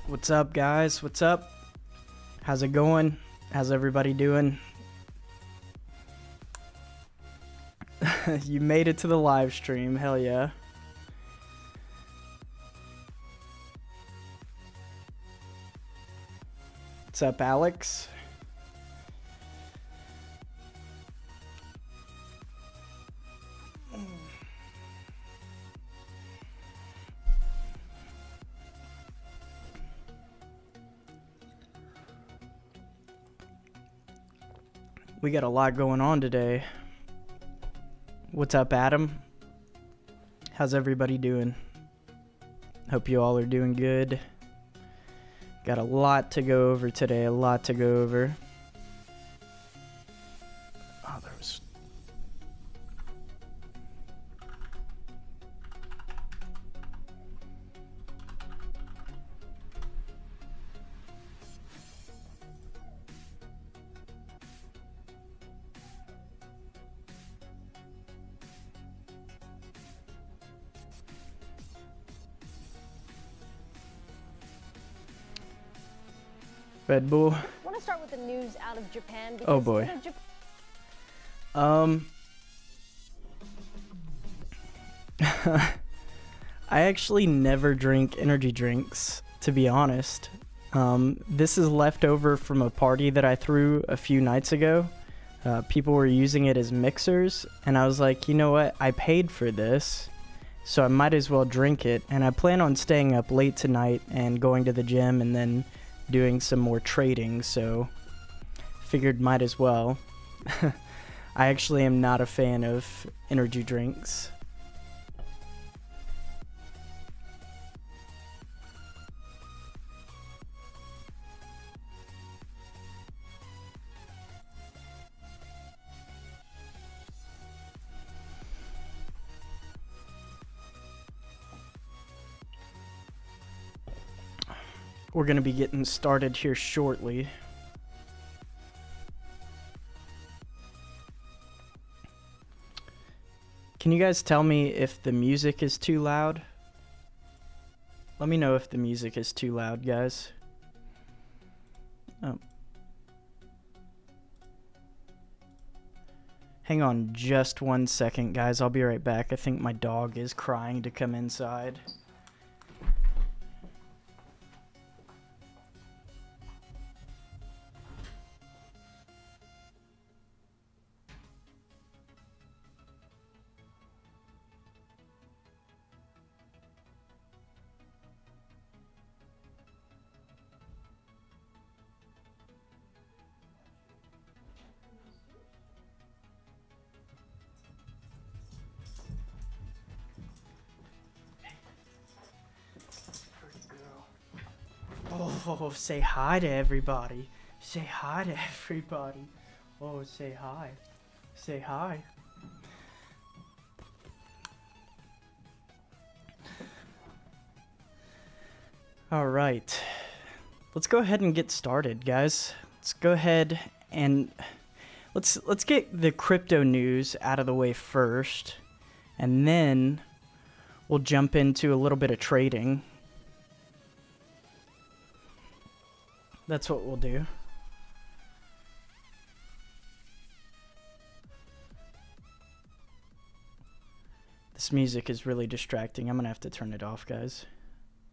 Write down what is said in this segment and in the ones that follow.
What's up, guys? What's up? How's it going? How's everybody doing? You made it to the live stream. Hell yeah. What's up, Alex? We got a lot going on today. What's up, Adam? How's everybody doing? Hope you all are doing good. Got a lot to go over today, a lot to go over. Oh, there was... Red Bull. I want to start with the news out of Japan. Oh boy. I actually never drink energy drinks, to be honest. This is left over from a party that I threw a few nights ago. People were using it as mixers, and I was like, you know what? I paid for this, so I might as well drink it. And I plan on staying up late tonight and going to the gym and then doing some more trading, so figured might as well. I actually am not a fan of energy drinks. We're going to be getting started here shortly. Can you guys tell me if the music is too loud? Let me know if the music is too loud, guys. Oh. Hang on just 1 second, guys. I'll be right back. I think my dog is crying to come inside. Oh, say hi to everybody. Say hi to everybody. Oh, say hi. Say hi. All right. Let's go ahead and get started, guys. Let's go ahead and let's get the crypto news out of the way first, and then we'll jump into a little bit of trading. That's what we'll do. This music is really distracting. I'm gonna have to turn it off, guys.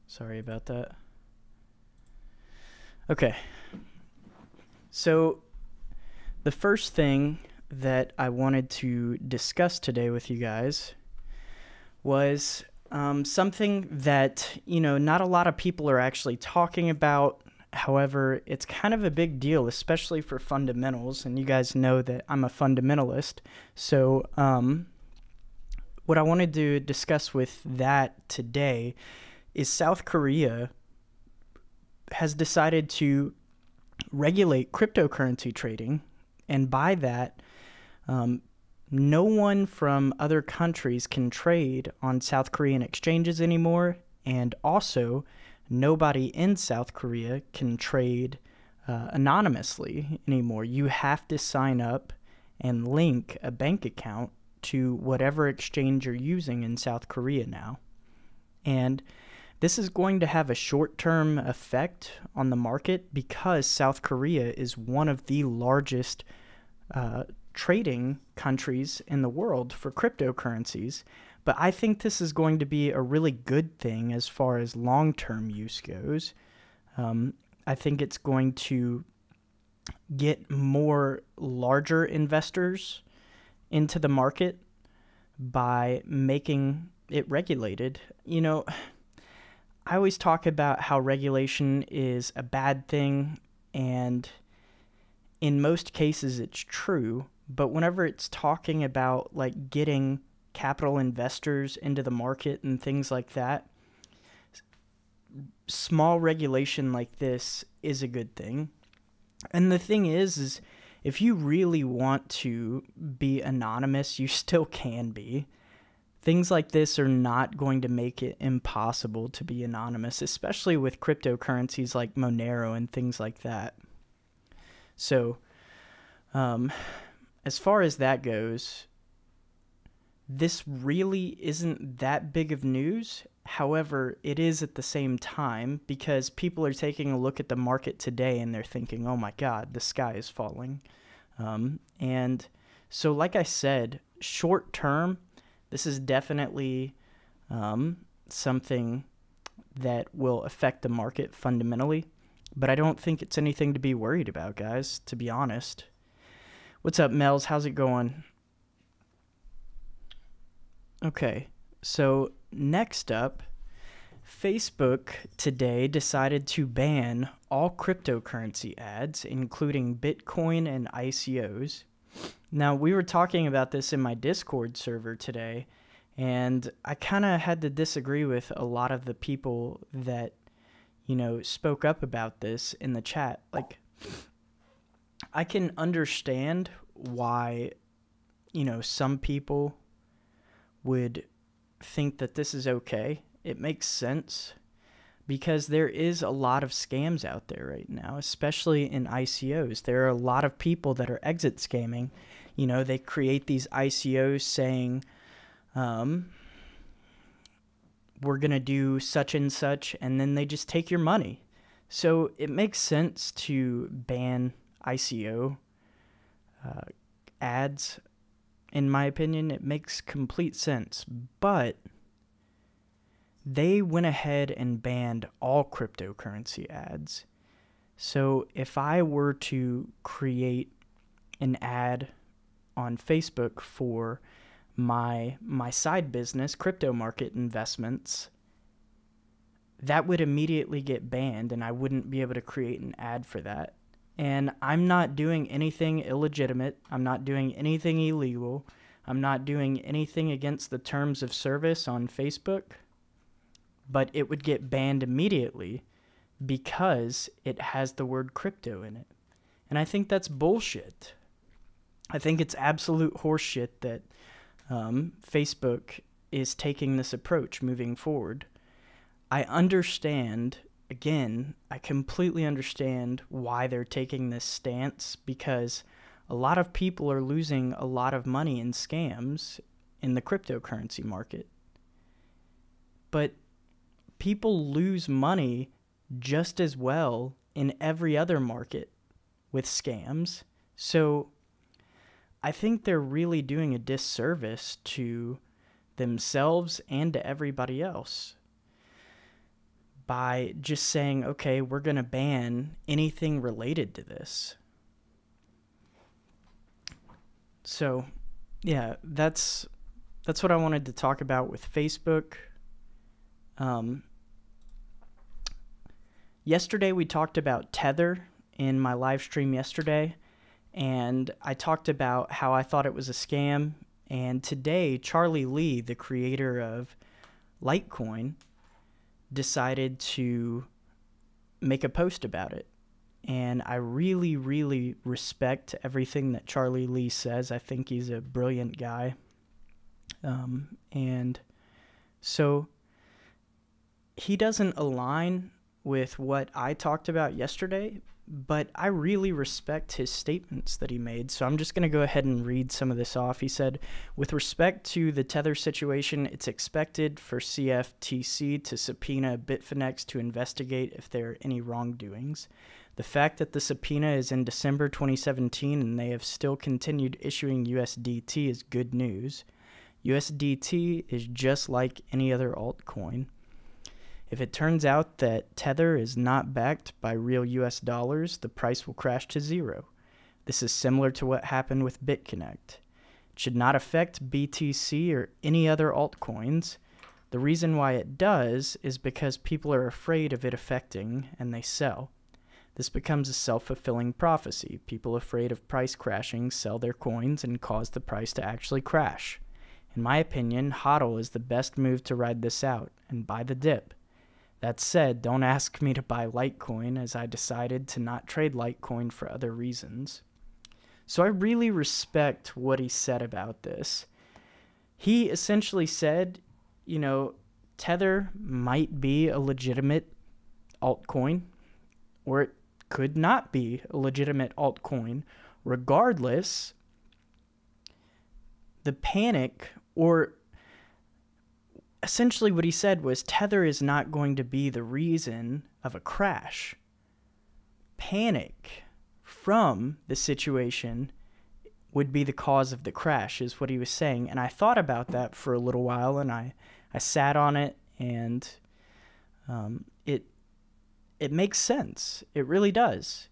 Sorry about that. Okay. So, the first thing that I wanted to discuss today with you guys was something that, not a lot of people are actually talking about. However, it's kind of a big deal, especially for fundamentals, and you guys know that I'm a fundamentalist. So what I wanted to discuss with that today is South Korea has decided to regulate cryptocurrency trading, and by that, no one from other countries can trade on South Korean exchanges anymore, and also nobody in South Korea can trade anonymously anymore. You have to sign up and link a bank account to whatever exchange you're using in South Korea now. And this is going to have a short-term effect on the market because South Korea is one of the largest trading countries in the world for cryptocurrencies. But I think this is going to be a really good thing as far as long-term use goes. I think it's going to get more larger investors into the market by making it regulated. You know, I always talk about how regulation is a bad thing, and in most cases it's true, but whenever it's talking about like getting capital investors into the market and things like that, small regulation like this is a good thing. And the thing is if you really want to be anonymous, you still can be. Things like this are not going to make it impossible to be anonymous, especially with cryptocurrencies like Monero and things like that. So, as far as that goes, this really isn't that big of news. However, it is at the same time because people are taking a look at the market today and they're thinking, oh my God, the sky is falling. And so, like I said, short term, this is definitely something that will affect the market fundamentally. But I don't think it's anything to be worried about, guys, to be honest. What's up, Mel's? How's it going? Okay, so next up, Facebook today decided to ban all cryptocurrency ads, including Bitcoin and ICOs. Now, we were talking about this in my Discord server today, and I kind of had to disagree with a lot of the people that, you know, spoke up about this in the chat. Like, I can understand why, you know, some people would think that this is okay. It makes sense because there is a lot of scams out there right now, especially in ICOs. There are a lot of people that are exit scamming. You know, they create these ICOs saying, we're going to do such and such, and then they just take your money. So it makes sense to ban ICO ads. In my opinion, it makes complete sense, but they went ahead and banned all cryptocurrency ads. So if I were to create an ad on Facebook for my side business, crypto market investments, that would immediately get banned and I wouldn't be able to create an ad for that. And I'm not doing anything illegitimate. I'm not doing anything illegal. I'm not doing anything against the terms of service on Facebook. But it would get banned immediately because it has the word crypto in it. And I think that's bullshit. I think it's absolute horseshit that Facebook is taking this approach moving forward. I understand. Again, I completely understand why they're taking this stance because a lot of people are losing a lot of money in scams in the cryptocurrency market. But people lose money just as well in every other market with scams. So I think they're really doing a disservice to themselves and to everybody else by just saying, okay, we're going to ban anything related to this. So, yeah, that's what I wanted to talk about with Facebook. Yesterday we talked about Tether in my live stream yesterday, and I talked about how I thought it was a scam. And today, Charlie Lee, the creator of Litecoin, decided to make a post about it. And I really, really respect everything that Charlie Lee says. I think he's a brilliant guy. And so he doesn't align with what I talked about yesterday, But I really respect his statements that he made, so I'm just going to go ahead and read some of this off. He said, with respect to the Tether situation, it's expected for CFTC to subpoena Bitfinex to investigate if there are any wrongdoings. The fact that the subpoena is in December 2017 and they have still continued issuing USDT is good news. USDT is just like any other altcoin. If it turns out that Tether is not backed by real US dollars, the price will crash to zero. This is similar to what happened with BitConnect. It should not affect BTC or any other altcoins. The reason why it does is because people are afraid of it affecting and they sell. This becomes a self-fulfilling prophecy. People afraid of price crashing sell their coins and cause the price to actually crash. In my opinion, HODL is the best move to ride this out and buy the dip. That said, don't ask me to buy Litecoin, as I decided to not trade Litecoin for other reasons. So I really respect what he said about this. He essentially said, Tether might be a legitimate altcoin, or it could not be a legitimate altcoin. Regardless, the panic, or essentially what he said was Tether is not going to be the reason of a crash. Panic from the situation would be the cause of the crash, is what he was saying. And I thought about that for a little while, and I sat on it, and it makes sense. It really does.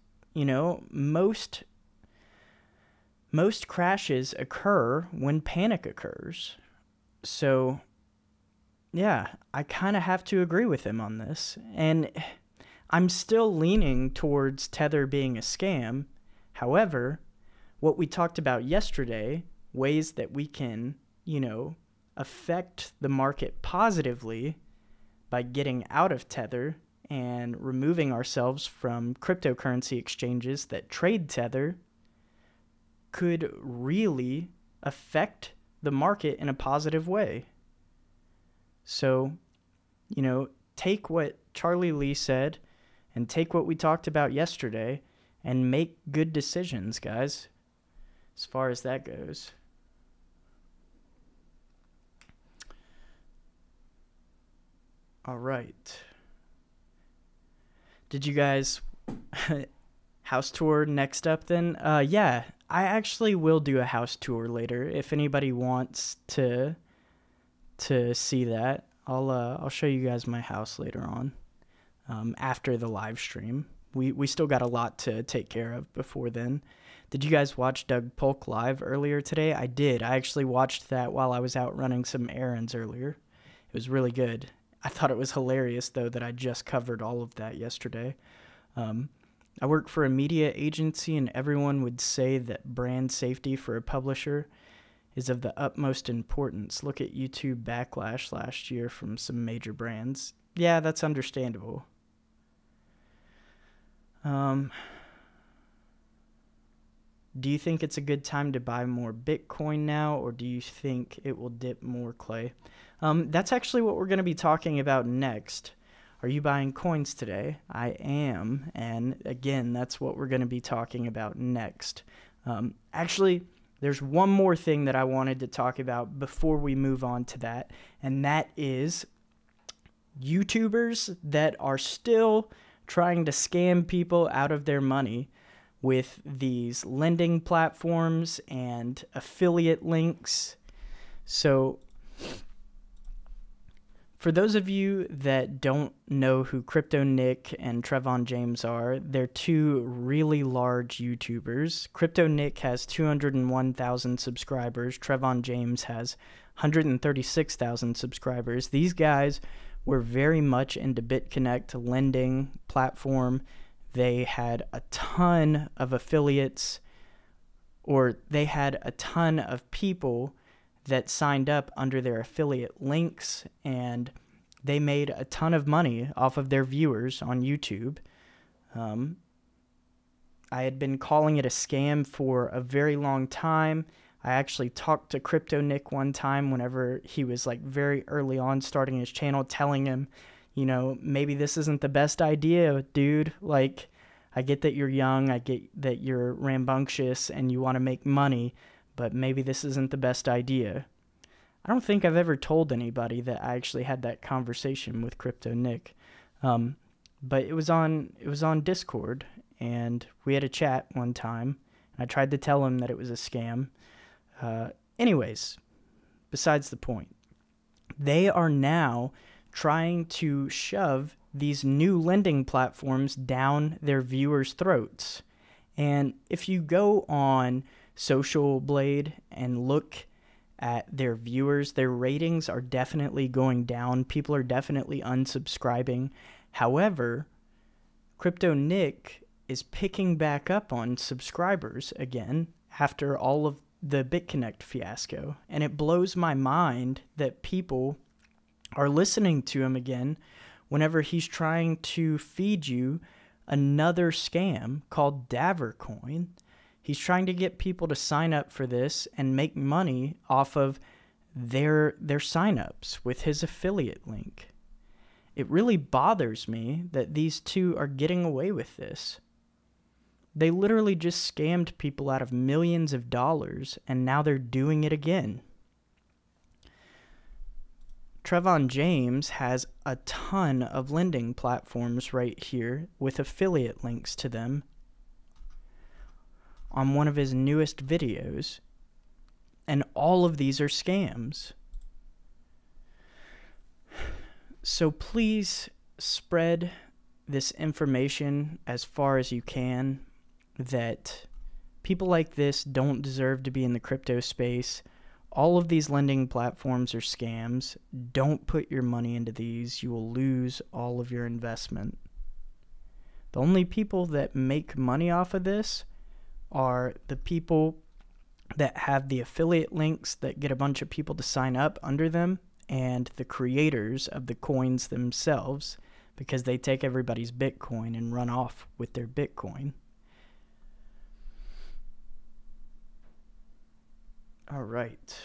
Most crashes occur when panic occurs. So yeah, I kind of have to agree with him on this. And I'm still leaning towards Tether being a scam. However, what we talked about yesterday, ways that we can, affect the market positively by getting out of Tether and removing ourselves from cryptocurrency exchanges that trade Tether, could really affect the market in a positive way. So, take what Charlie Lee said and take what we talked about yesterday and make good decisions, guys, as far as that goes. All right. Did you guys house tour next up then? Yeah, I actually will do a house tour later if anybody wants to see that. I'll show you guys my house later on, after the live stream. We still got a lot to take care of before then. Did you guys watch Doug Polk live earlier today? I did. I actually watched that while I was out running some errands earlier. It was really good. I thought it was hilarious, though, that I just covered all of that yesterday. I work for a media agency, and everyone would say that brand safety for a publisher is of the utmost importance. Look at YouTube backlash last year from some major brands. Yeah, that's understandable. Do you think it's a good time to buy more Bitcoin now, or do you think it will dip more, Clay? That's actually what we're going to be talking about next. Are you buying coins today? I am, and again, that's what we're going to be talking about next. Actually, there's one more thing that I wanted to talk about before we move on to that, and that is YouTubers that are still trying to scam people out of their money with these lending platforms and affiliate links. So for those of you that don't know who Crypto Nick and Trevon James are, they're two really large YouTubers. Crypto Nick has 201,000 subscribers. Trevon James has 136,000 subscribers. These guys were very much into BitConnect lending platform. They had a ton of affiliates, or they had a ton of people that signed up under their affiliate links, and they made a ton of money off of their viewers on YouTube. I had been calling it a scam for a very long time. I actually talked to Crypto Nick one time whenever he was like very early on starting his channel, telling him, maybe this isn't the best idea, dude. Like, I get that you're young, I get that you're rambunctious and you want to make money, but maybe this isn't the best idea. I don't think I've ever told anybody that I actually had that conversation with Crypto Nick. But it was on Discord, and we had a chat one time. I tried to tell him that it was a scam. Anyways, besides the point. They are now trying to shove these new lending platforms down their viewers' throats. And if you go on Social Blade and look at their viewers, their ratings are definitely going down. People are definitely unsubscribing. However, Crypto Nick is picking back up on subscribers again after all of the BitConnect fiasco. And it blows my mind that people are listening to him again whenever he's trying to feed you another scam called Davercoin. He's trying to get people to sign up for this and make money off of their signups with his affiliate link. It really bothers me that these two are getting away with this. They literally just scammed people out of millions of dollars, and now they're doing it again. Trevon James has a ton of lending platforms right here with affiliate links to them on one of his newest videos, and all of these are scams. So please spread this information as far as you can, that people like this don't deserve to be in the crypto space. All of these lending platforms are scams. Don't put your money into these. You will lose all of your investment. The only people that make money off of this are the people that have the affiliate links that get a bunch of people to sign up under them, and the creators of the coins themselves, because they take everybody's Bitcoin and run off with their Bitcoin. All right.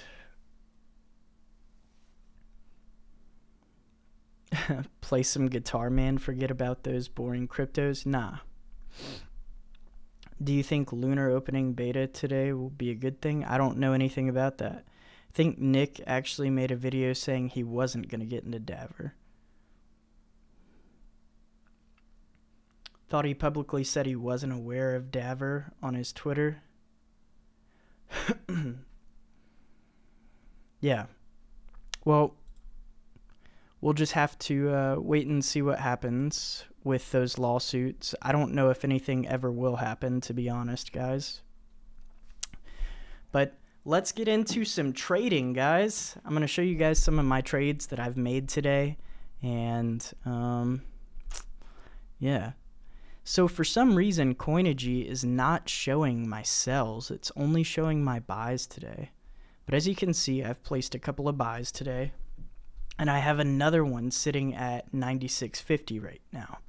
Play some Guitar Man, forget about those boring cryptos? Nah. Do you think Lunar opening beta today will be a good thing? I don't know anything about that. I think Nick actually made a video saying he wasn't going to get into Daver. Thought he publicly said he wasn't aware of Daver on his Twitter. Yeah. Well, we'll just have to wait and see what happens with those lawsuits. I don't know if anything ever will happen, to be honest, guys. But let's get into some trading, guys. I'm going to show you guys some of my trades that I've made today. And, yeah. So for some reason, coinigy is not showing my sells. It's only showing my buys today. But as you can see, I've placed a couple of buys today. And I have another one sitting at 96.50 right now.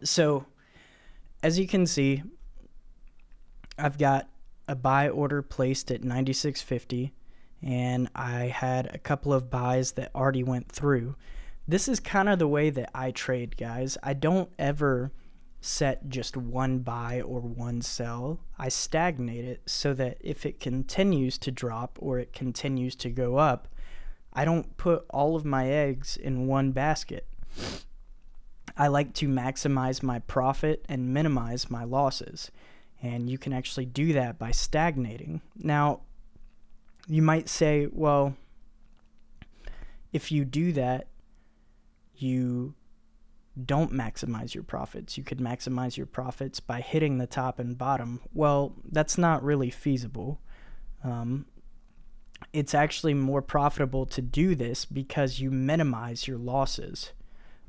So, as you can see, I've got a buy order placed at 96.50, and I had a couple of buys that already went through. This is kind of the way that I trade, guys. I don't ever set just one buy or one sell. I stagnate it so that if it continues to drop or it continues to go up, I don't put all of my eggs in one basket. I like to maximize my profit and minimize my losses. And you can actually do that by stagnating. Now, you might say, well, if you do that, you don't maximize your profits. You could maximize your profits by hitting the top and bottom. Well, that's not really feasible. It's actually more profitable to do this because you minimize your losses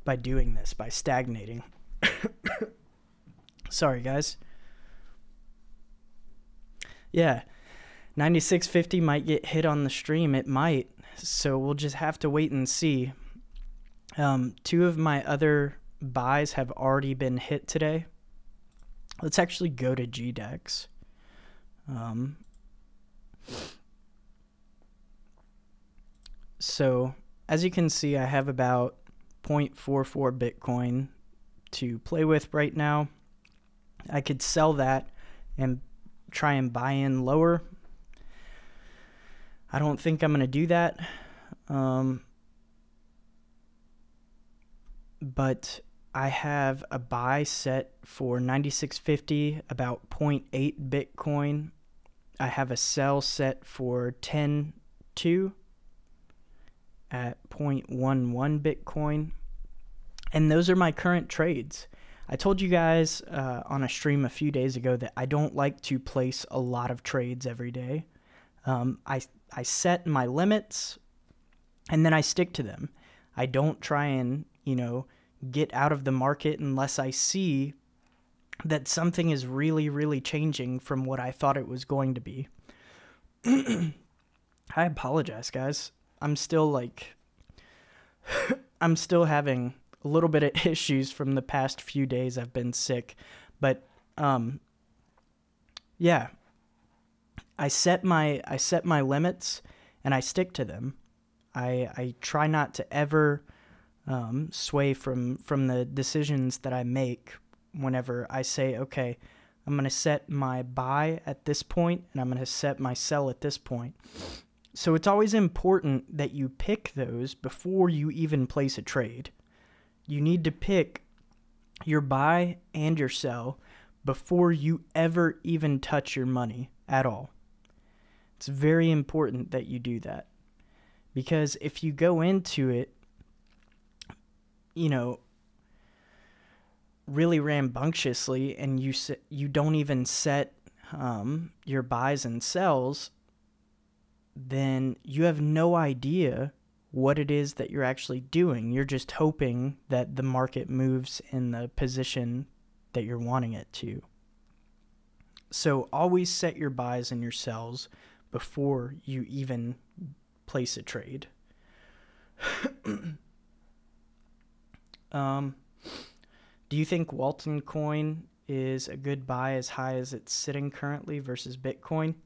by doing this, by stagnating. Sorry, guys. Yeah, 96.50 might get hit on the stream. It might. So we'll just have to wait and see. Two of my other buys have already been hit today. Let's actually go to GDEX. So as you can see, I have about 0.44 Bitcoin to play with right now. I could sell that and try and buy in lower. I don't think I'm going to do that. But I have a buy set for 96.50, about 0.8 Bitcoin. I have a sell set for 10.2 at 0.11 Bitcoin. And those are my current trades. I told you guys on a stream a few days ago that I don't like to place a lot of trades every day. I set my limits and then I stick to them. I don't try and, get out of the market unless I see that something is really, really changing from what I thought it was going to be. I apologize, guys. I'm still having a little bit of issues from the past few days. I've been sick, but yeah, I set my limits and I stick to them. I try not to ever sway from the decisions that I make whenever I say, okay, I'm going to set my buy at this point and I'm going to set my sell at this point. So it's always important that you pick those before you even place a trade. You need to pick your buy and your sell before you ever even touch your money at all. It's very important that you do that, because if you go into it, really rambunctiously and you don't even set your buys and sells, then you have no idea what it is that you're actually doing. You're just hoping that the market moves in the position that you're wanting it to. So always set your buys and your sells before you even place a trade. Do you think Walton Coin is a good buy as high as it's sitting currently versus Bitcoin?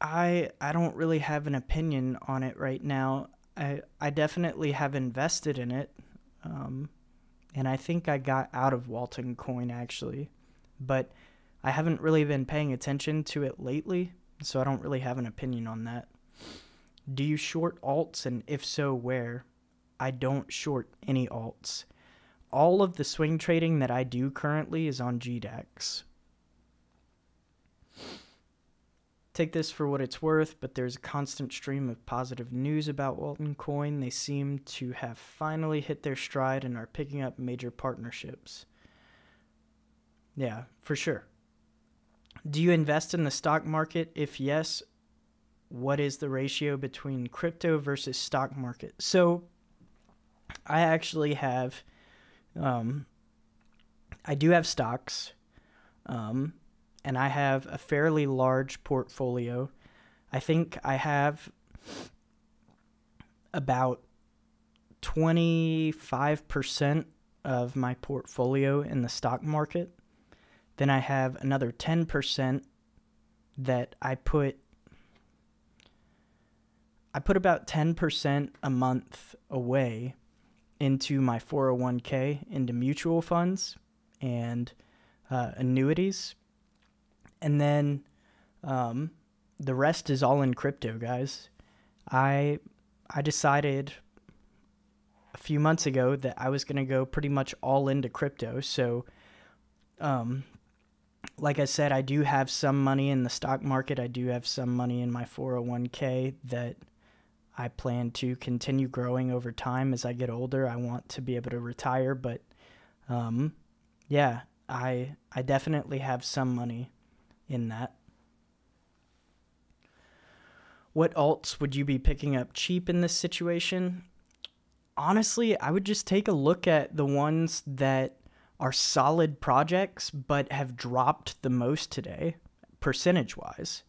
I don't really have an opinion on it right now. I definitely have invested in it, and I think I got out of Walton Coin actually, but I haven't really been paying attention to it lately, so I don't really have an opinion on that. Do you short alts, and if so, where? I don't short any alts. All of the swing trading that I do currently is on GDAX. Take this for what it's worth, but there's a constant stream of positive news about Walton Coin. They seem to have finally hit their stride and are picking up major partnerships. Yeah, for sure. Do you invest in the stock market? If yes, what is the ratio between crypto versus stock market? So I actually have, I do have stocks, and I have a fairly large portfolio. I think I have about 25% of my portfolio in the stock market. Then I have another 10% that I put about 10% a month away into my 401k, into mutual funds and annuities. And then the rest is all in crypto, guys. I decided a few months ago that I was going to go pretty much all into crypto. So, like I said, I do have some money in the stock market. I do have some money in my 401k that I plan to continue growing over time as I get older. I want to be able to retire, but yeah, I definitely have some money in that. What alts would you be picking up cheap in this situation? Honestly, I would just take a look at the ones that are solid projects but have dropped the most today, percentage-wise.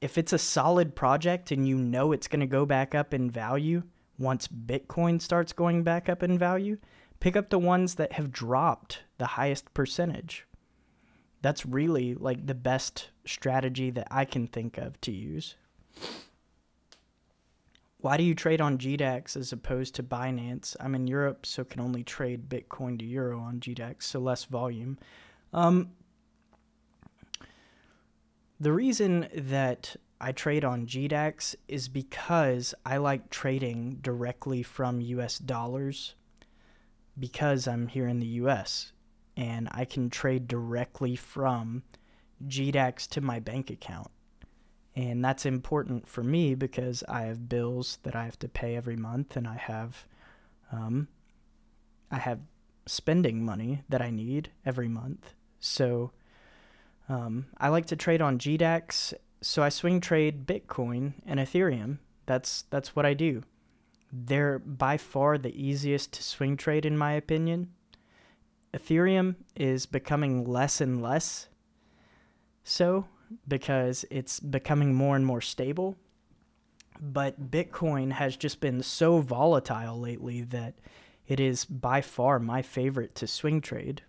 If it's a solid project and you know it's going to go back up in value once Bitcoin starts going back up in value, pick up the ones that have dropped the highest percentage. That's really like the best strategy that I can think of to use. Why do you trade on GDAX as opposed to Binance? I'm in Europe, so can only trade Bitcoin to Euro on GDAX, so less volume. The reason that I trade on GDAX is because I like trading directly from US dollars because I'm here in the US and I can trade directly from GDAX to my bank account. And that's important for me because I have bills that I have to pay every month, and I have spending money that I need every month. So I like to trade on GDAX, so I swing trade Bitcoin and Ethereum. That's what I do. They're by far the easiest to swing trade in my opinion. Ethereum is becoming less and less so because it's becoming more and more stable. But Bitcoin has just been so volatile lately that it is by far my favorite to swing trade.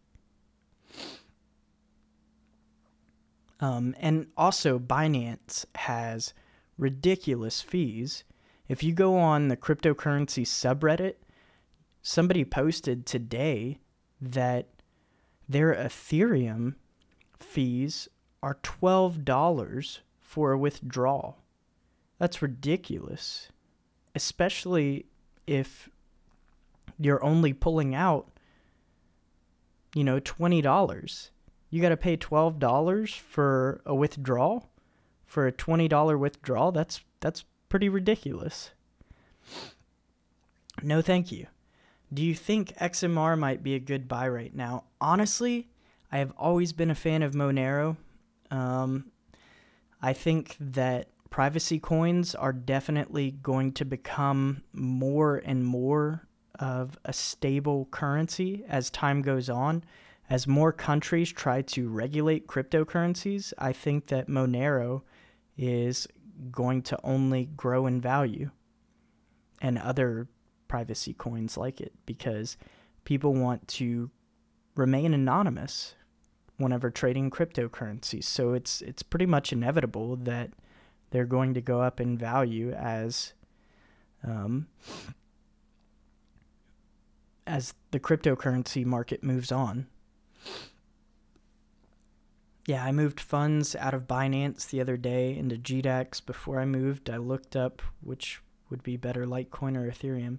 And also Binance has ridiculous fees. If you go on the cryptocurrency subreddit, somebody posted today that their Ethereum fees are $12 for a withdrawal. That's ridiculous, especially if you're only pulling out, $20. You got to pay $12 for a withdrawal, for a $20 withdrawal. That's pretty ridiculous. No, thank you. Do you think XMR might be a good buy right now? Honestly, I have always been a fan of Monero. I think that privacy coins are definitely going to become more and more of a stable currency as time goes on. As more countries try to regulate cryptocurrencies, I think that Monero is going to only grow in value, and other privacy coins like it, because people want to remain anonymous whenever trading cryptocurrencies. So it's pretty much inevitable that they're going to go up in value as the cryptocurrency market moves on. Yeah, I moved funds out of Binance the other day into GDAX. Before I moved, I looked up which would be better, Litecoin or Ethereum.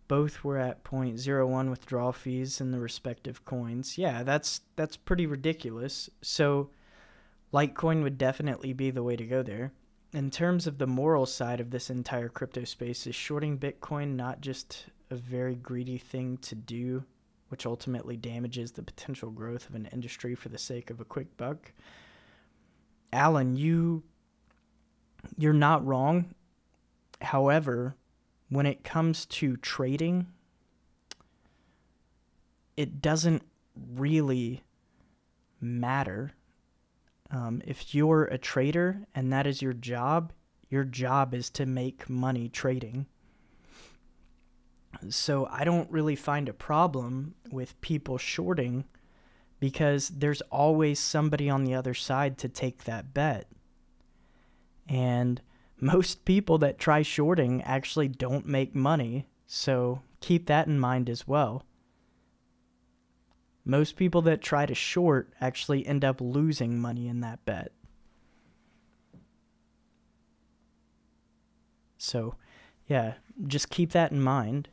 Both were at 0.01 withdrawal fees in the respective coins. Yeah, that's pretty ridiculous. So Litecoin would definitely be the way to go there. In terms of the moral side of this entire crypto space, is shorting Bitcoin not just a very greedy thing to do, which ultimately damages the potential growth of an industry for the sake of a quick buck? Alan, you're not wrong. However, when it comes to trading, it doesn't really matter. If you're a trader and that is your job is to make money trading. So I don't really find a problem with people shorting, because there's always somebody on the other side to take that bet. And most people that try shorting actually don't make money, so keep that in mind as well. Most people that try to short actually end up losing money in that bet. So, yeah, just keep that in mind.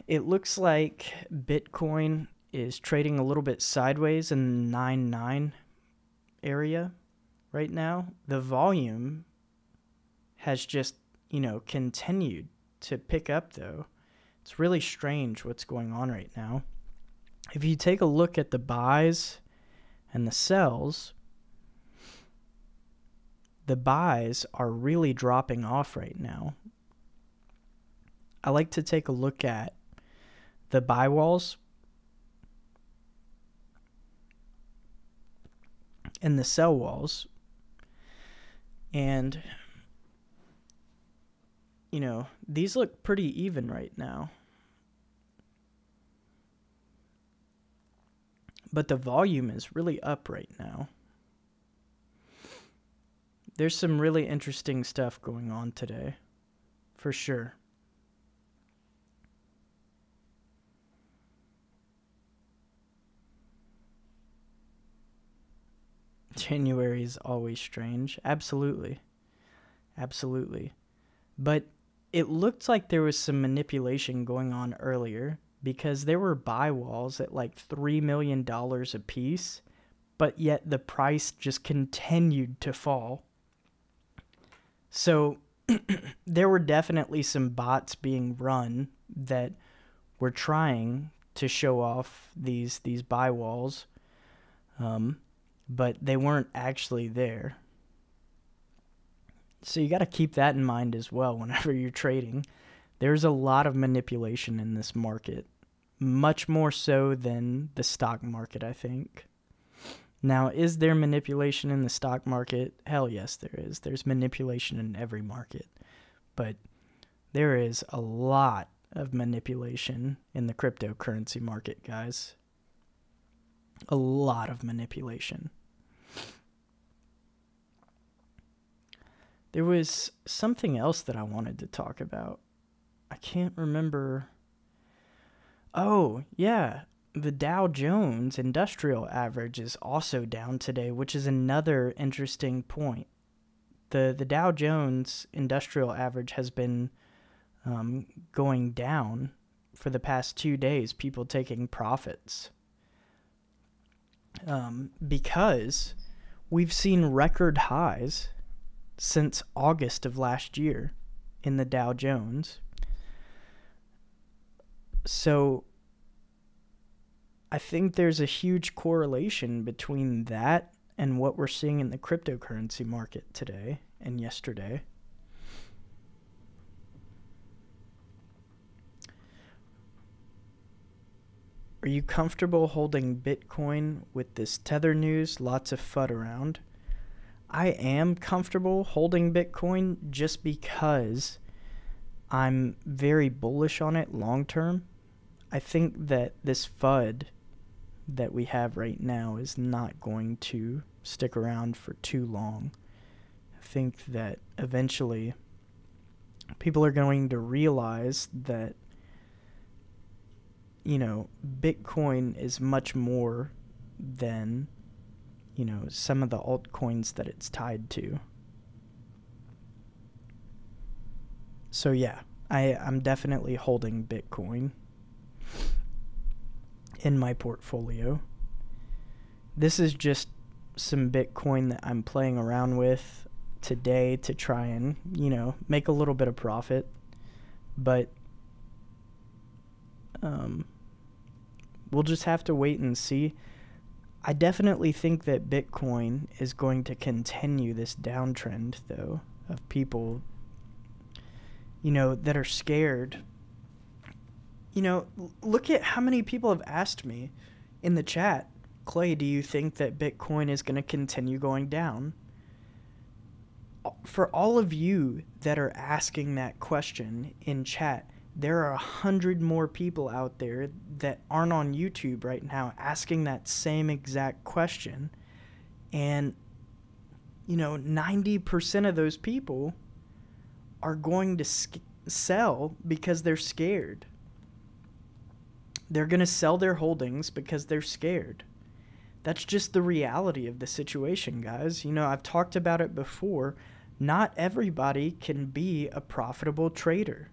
It looks like Bitcoin is trading a little bit sideways in the 9.9 area right now. The volume has just, continued to pick up, though. It's really strange what's going on right now. If you take a look at the buys and the sells, the buys are really dropping off right now. I like to take a look at the buy walls and the sell walls. And, these look pretty even right now. But the volume is really up right now. There's some really interesting stuff going on today, for sure. January is always strange. Absolutely. Absolutely. But it looked like there was some manipulation going on earlier because there were buy walls at like $3 million a piece, but yet the price just continued to fall. So there were definitely some bots being run that were trying to show off these buy walls, but they weren't actually there. So you got to keep that in mind as well whenever you're trading. There's a lot of manipulation in this market, much more so than the stock market, I think. Now, is there manipulation in the stock market? Hell yes, there is. There's manipulation in every market. But there is a lot of manipulation in the cryptocurrency market, guys. A lot of manipulation. There was something else that I wanted to talk about. I can't remember. Oh, yeah. The Dow Jones Industrial Average is also down today, which is another interesting point. The Dow Jones Industrial Average has been going down for the past 2 days, people taking profits. Because we've seen record highs since August of last year in the Dow Jones. So I think there's a huge correlation between that and what we're seeing in the cryptocurrency market today and yesterday. Are you comfortable holding Bitcoin with this Tether news? Lots of FUD around. I am comfortable holding Bitcoin just because I'm very bullish on it long term. I think that this FUD that we have right now is not going to stick around for too long. I think that eventually people are going to realize that, you know, Bitcoin is much more than, you know, some of the altcoins that it's tied to. So yeah, I'm definitely holding Bitcoin in my portfolio. This is just some Bitcoin that I'm playing around with today to try and, you know, make a little bit of profit. But we'll just have to wait and see. I definitely think that Bitcoin is going to continue this downtrend, though, of people, you know, that are scared. You know, look at how many people have asked me in the chat, Clay, do you think that Bitcoin is going to continue going down? For all of you that are asking that question in chat, there are 100 more people out there that aren't on YouTube right now asking that same exact question. And, you know, 90% of those people are going to sell because they're scared. They're going to sell their holdings because they're scared. That's just the reality of the situation, guys. You know, I've talked about it before. Not everybody can be a profitable trader.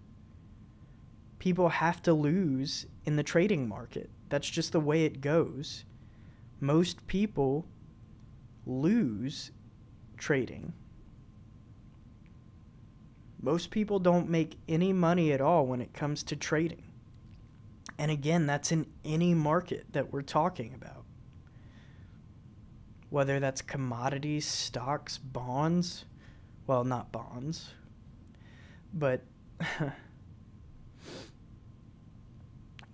People have to lose in the trading market. That's just the way it goes. Most people lose trading. Most people don't make any money at all when it comes to trading. And again, that's in any market that we're talking about. Whether that's commodities, stocks, bonds. Well, not bonds. But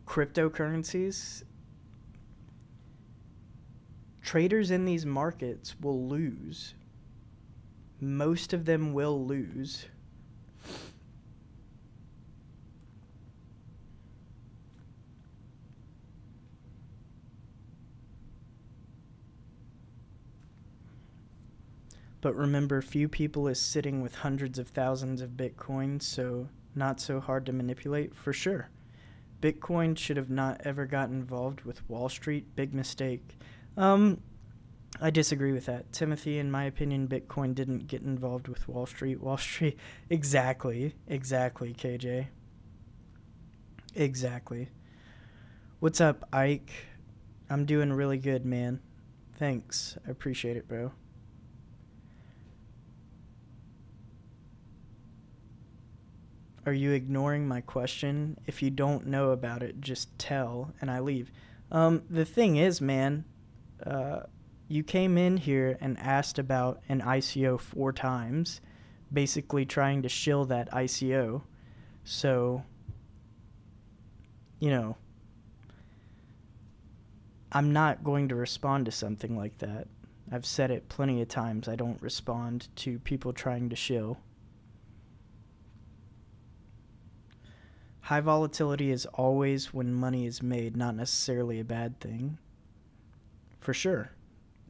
cryptocurrencies. Traders in these markets will lose. Most of them will lose. But remember, few people is sitting with hundreds of thousands of Bitcoin, so not so hard to manipulate for sure. Bitcoin should have not ever gotten involved with Wall Street. Big mistake. I disagree with that. Timothy, in my opinion, Bitcoin didn't get involved with Wall Street. Wall Street, exactly, KJ. Exactly. What's up, Ike? I'm doing really good, man. Thanks. I appreciate it, bro. Are you ignoring my question? If you don't know about it, just tell and I leave. The thing is, man, you came in here and asked about an ICO 4 times, basically trying to shill that ICO. So, you know, I'm not going to respond to something like that. I've said it plenty of times. I don't respond to people trying to shill. High volatility is always when money is made, not necessarily a bad thing. For sure.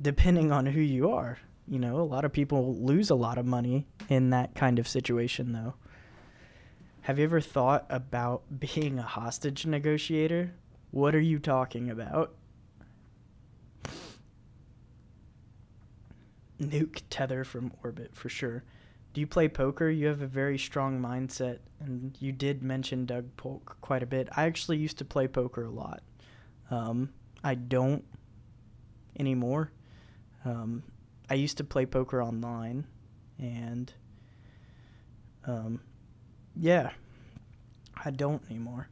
Depending on who you are. You know, a lot of people lose a lot of money in that kind of situation, though. Have you ever thought about being a hostage negotiator? What are you talking about? Nuke Tether from orbit, for sure. Do you play poker? You have a very strong mindset, and you did mention Doug Polk quite a bit. I actually used to play poker a lot. I don't anymore. I used to play poker online, and yeah, I don't anymore.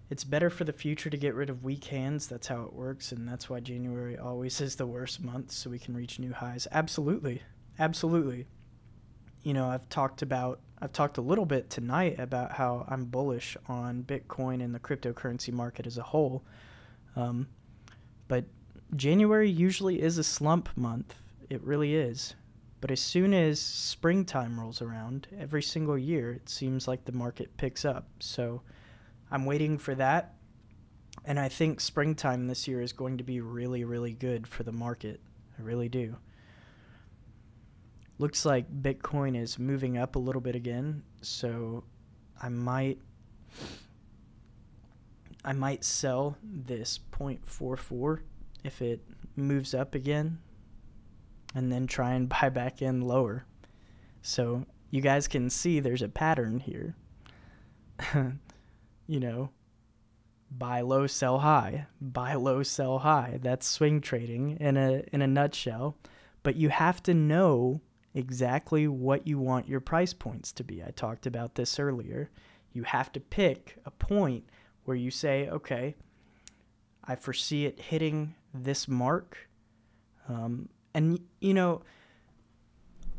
It's better for the future to get rid of weak hands. That's how it works, and that's why January always is the worst month, so we can reach new highs. Absolutely. Absolutely. You know, I've talked a little bit tonight about how I'm bullish on Bitcoin and the cryptocurrency market as a whole. But January usually is a slump month. It really is. But as soon as springtime rolls around, every single year, it seems like the market picks up. So I'm waiting for that. And I think springtime this year is going to be really, really good for the market. I really do. Looks like Bitcoin is moving up a little bit again, so I might sell this 0.44 if it moves up again, and then try and buy back in lower. So you guys can see there's a pattern here. You know, buy low, sell high. Buy low, sell high. That's swing trading in a nutshell. But you have to know exactly what you want your price points to be. I talked about this earlier. You have to pick a point where you say, okay, I foresee it hitting this mark. And, you know,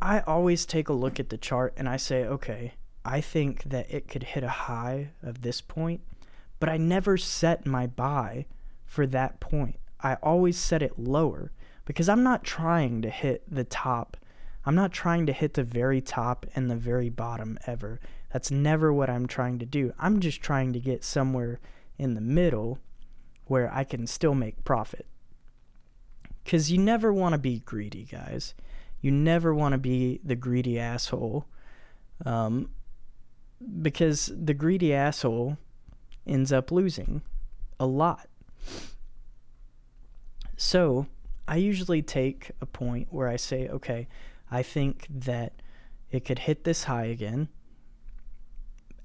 I always take a look at the chart and I say, okay, I think that it could hit a high of this point, but I never set my buy for that point. I always set it lower because I'm not trying to hit the top. I'm not trying to hit the very top and the very bottom ever. That's never what I'm trying to do. I'm just trying to get somewhere in the middle where I can still make profit. Because you never want to be greedy, guys. You never want to be the greedy asshole. Because the greedy asshole ends up losing a lot. So I usually take a point where I say, okay, I think that it could hit this high again.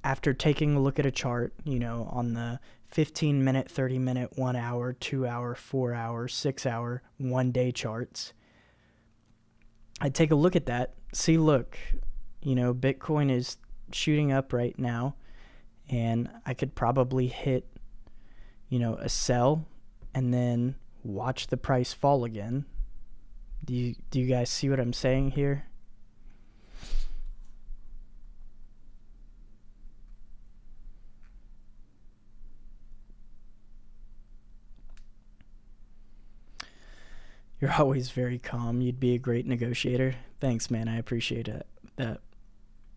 After taking a look at a chart, you know, on the 15-minute, 30-minute, 1 hour, 2 hour, 4 hour, 6 hour, 1 day charts, I take a look at that, see, look, you know, Bitcoin is shooting up right now, and I could probably hit, you know, a sell and then watch the price fall again. Do you guys see what I'm saying here? You're always very calm. You'd be a great negotiator. Thanks, man. I appreciate that.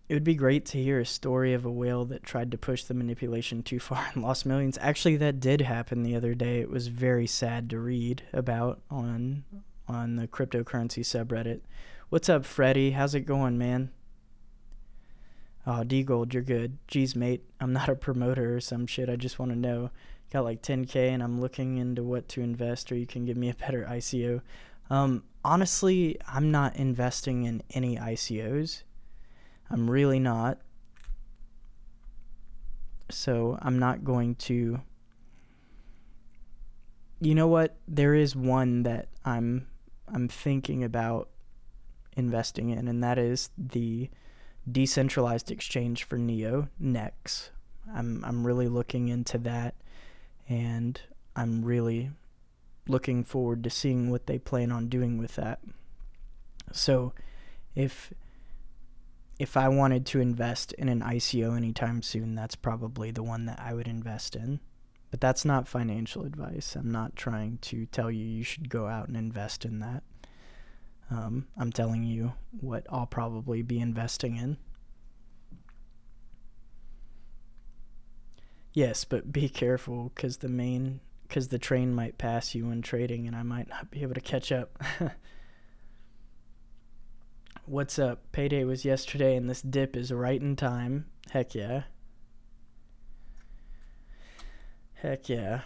It would be great to hear a story of a whale that tried to push the manipulation too far and lost millions. Actually, that did happen the other day. It was very sad to read about on the cryptocurrency subreddit What's up, Freddie? How's it going, man? Oh, D-Gold, you're good. Geez, mate, I'm not a promoter or some shit. I just want to know. Got like 10K and I'm looking into what to invest, or you can give me a better ICO. Honestly, I'm not investing in any ICOs. I'm really not. So I'm not going to. You know what? There is one that I'm thinking about investing in, and that is the decentralized exchange for Neo, NEX. I'm really looking into that, and I'm really looking forward to seeing what they plan on doing with that. So if I wanted to invest in an ICO anytime soon, that's probably the one that I would invest in. But that's not financial advice. I'm not trying to tell you should go out and invest in that. I'm telling you what I'll probably be investing in. Yes, but be careful, because the train might pass you when trading, and I might not be able to catch up. What's up? Payday was yesterday, and this dip is right in time. Heck yeah. Heck yeah.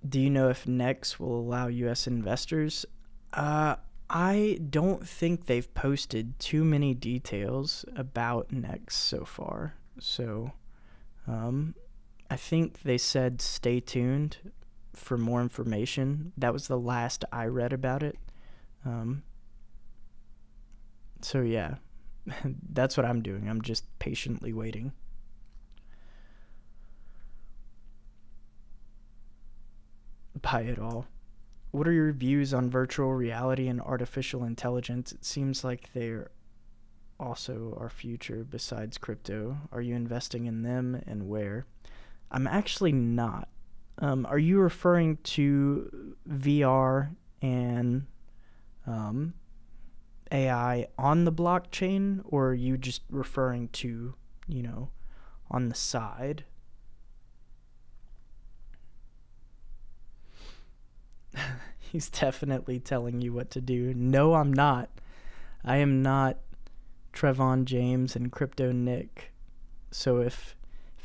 Do you know if NEX will allow U.S. investors? I don't think they've posted too many details about NEX so far. So, I think they said stay tuned for more information. That was the last I read about it. So yeah, that's what I'm doing. I'm just patiently waiting. Buy it all. What are your views on virtual reality and artificial intelligence? It seems like they're also our future besides crypto. Are you investing in them, and where? I'm actually not. Are you referring to VR and AI on the blockchain, or are you just referring to, on the side? He's definitely telling you what to do. No, I'm not. I am not Trevon James and Crypto Nick. So if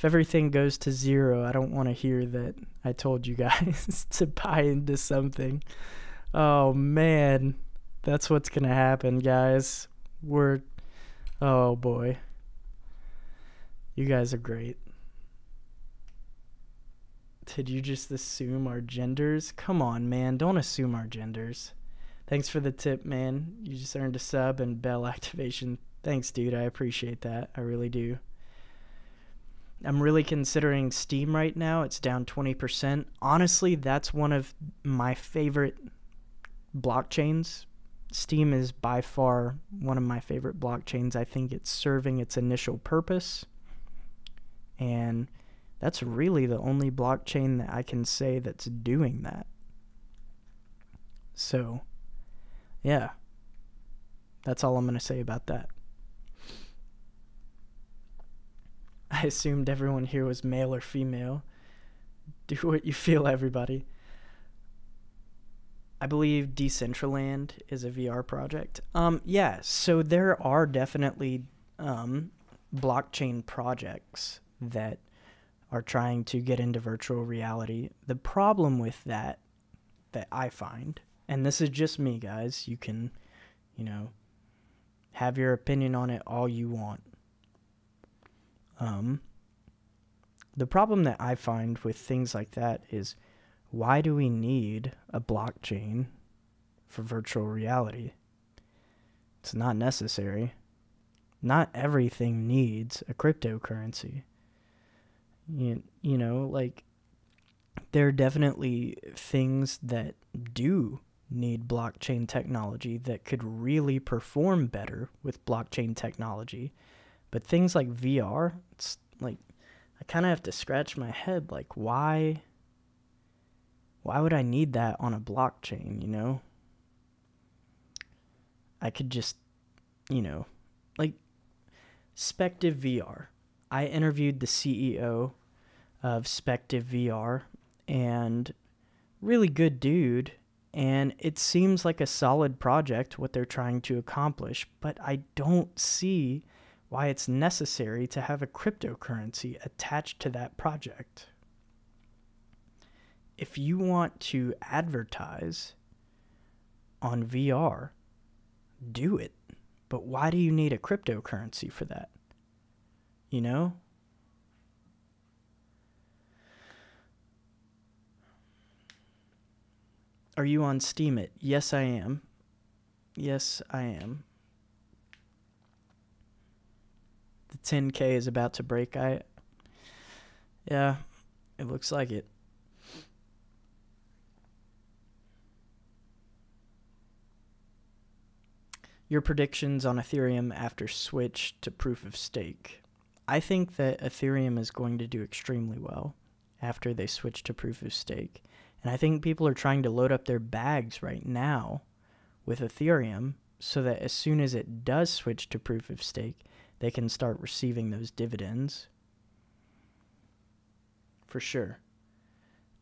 everything goes to zero, I don't want to hear that I told you guys to buy into something. Oh, man. That's what's going to happen, guys. Oh, boy. You guys are great. Did you just assume our genders? Come on, man. Don't assume our genders. Thanks for the tip, man. You just earned a sub and bell activation. Thanks, dude. I appreciate that. I really do. I'm really considering STEEM right now. It's down 20%. Honestly, that's one of my favorite blockchains. STEEM is by far one of my favorite blockchains. I think it's serving its initial purpose. And that's really the only blockchain that I can say that's doing that. So, yeah. That's all I'm going to say about that. I assumed everyone here was male or female. Do what you feel, everybody. I believe Decentraland is a VR project. Yeah, so there are definitely blockchain projects that are trying to get into virtual reality. The problem with that I find, and this is just me, guys, you can, have your opinion on it all you want. The problem that I find with things like that is, why do we need a blockchain for virtual reality? It's not necessary. Not everything needs a cryptocurrency. There are definitely things that do need blockchain technology that could really perform better with blockchain technology. But things like VR, it's like, I kind of have to scratch my head, like, why would I need that on a blockchain, I could just, Spective VR. I interviewed the CEO of Spective VR, and really good dude. And it seems like a solid project, what they're trying to accomplish, but I don't see why it's necessary to have a cryptocurrency attached to that project. If you want to advertise on VR, do it. But why do you need a cryptocurrency for that? You know? Are you on Steam it? Yes, I am. Yes, I am. The 10K is about to break. Yeah, it looks like it. Your predictions on Ethereum after switch to proof of stake. I think that Ethereum is going to do extremely well after they switch to proof of stake. And I think people are trying to load up their bags right now with Ethereum so that as soon as it does switch to proof of stake, they can start receiving those dividends. For sure.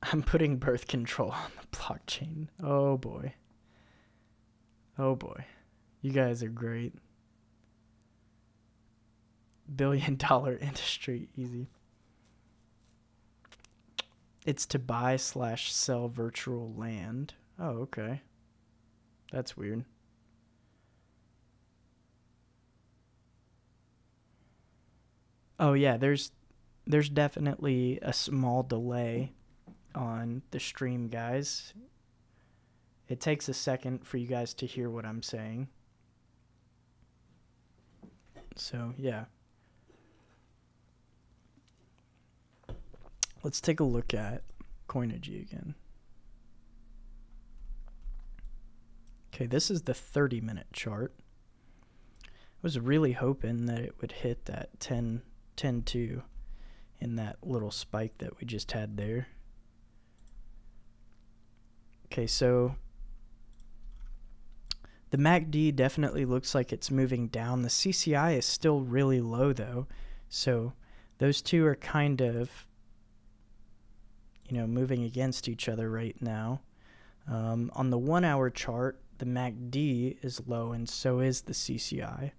I'm putting birth control on the blockchain. Oh boy. Oh boy. You guys are great. $1 billion industry, easy. It's to buy/sell virtual land. Oh, okay. That's weird. Oh yeah, there's definitely a small delay on the stream, guys. It takes a second for you guys to hear what I'm saying. So, yeah. Let's take a look at coinigy again. Okay, this is the 30-minute chart. I was really hoping that it would hit that 10.2 in that little spike that we just had there. Okay, so the MACD definitely looks like it's moving down. The CCI is still really low though, so those two are kind of, you know, moving against each other right now. On the 1 hour chart, the MACD is low and so is the CCI.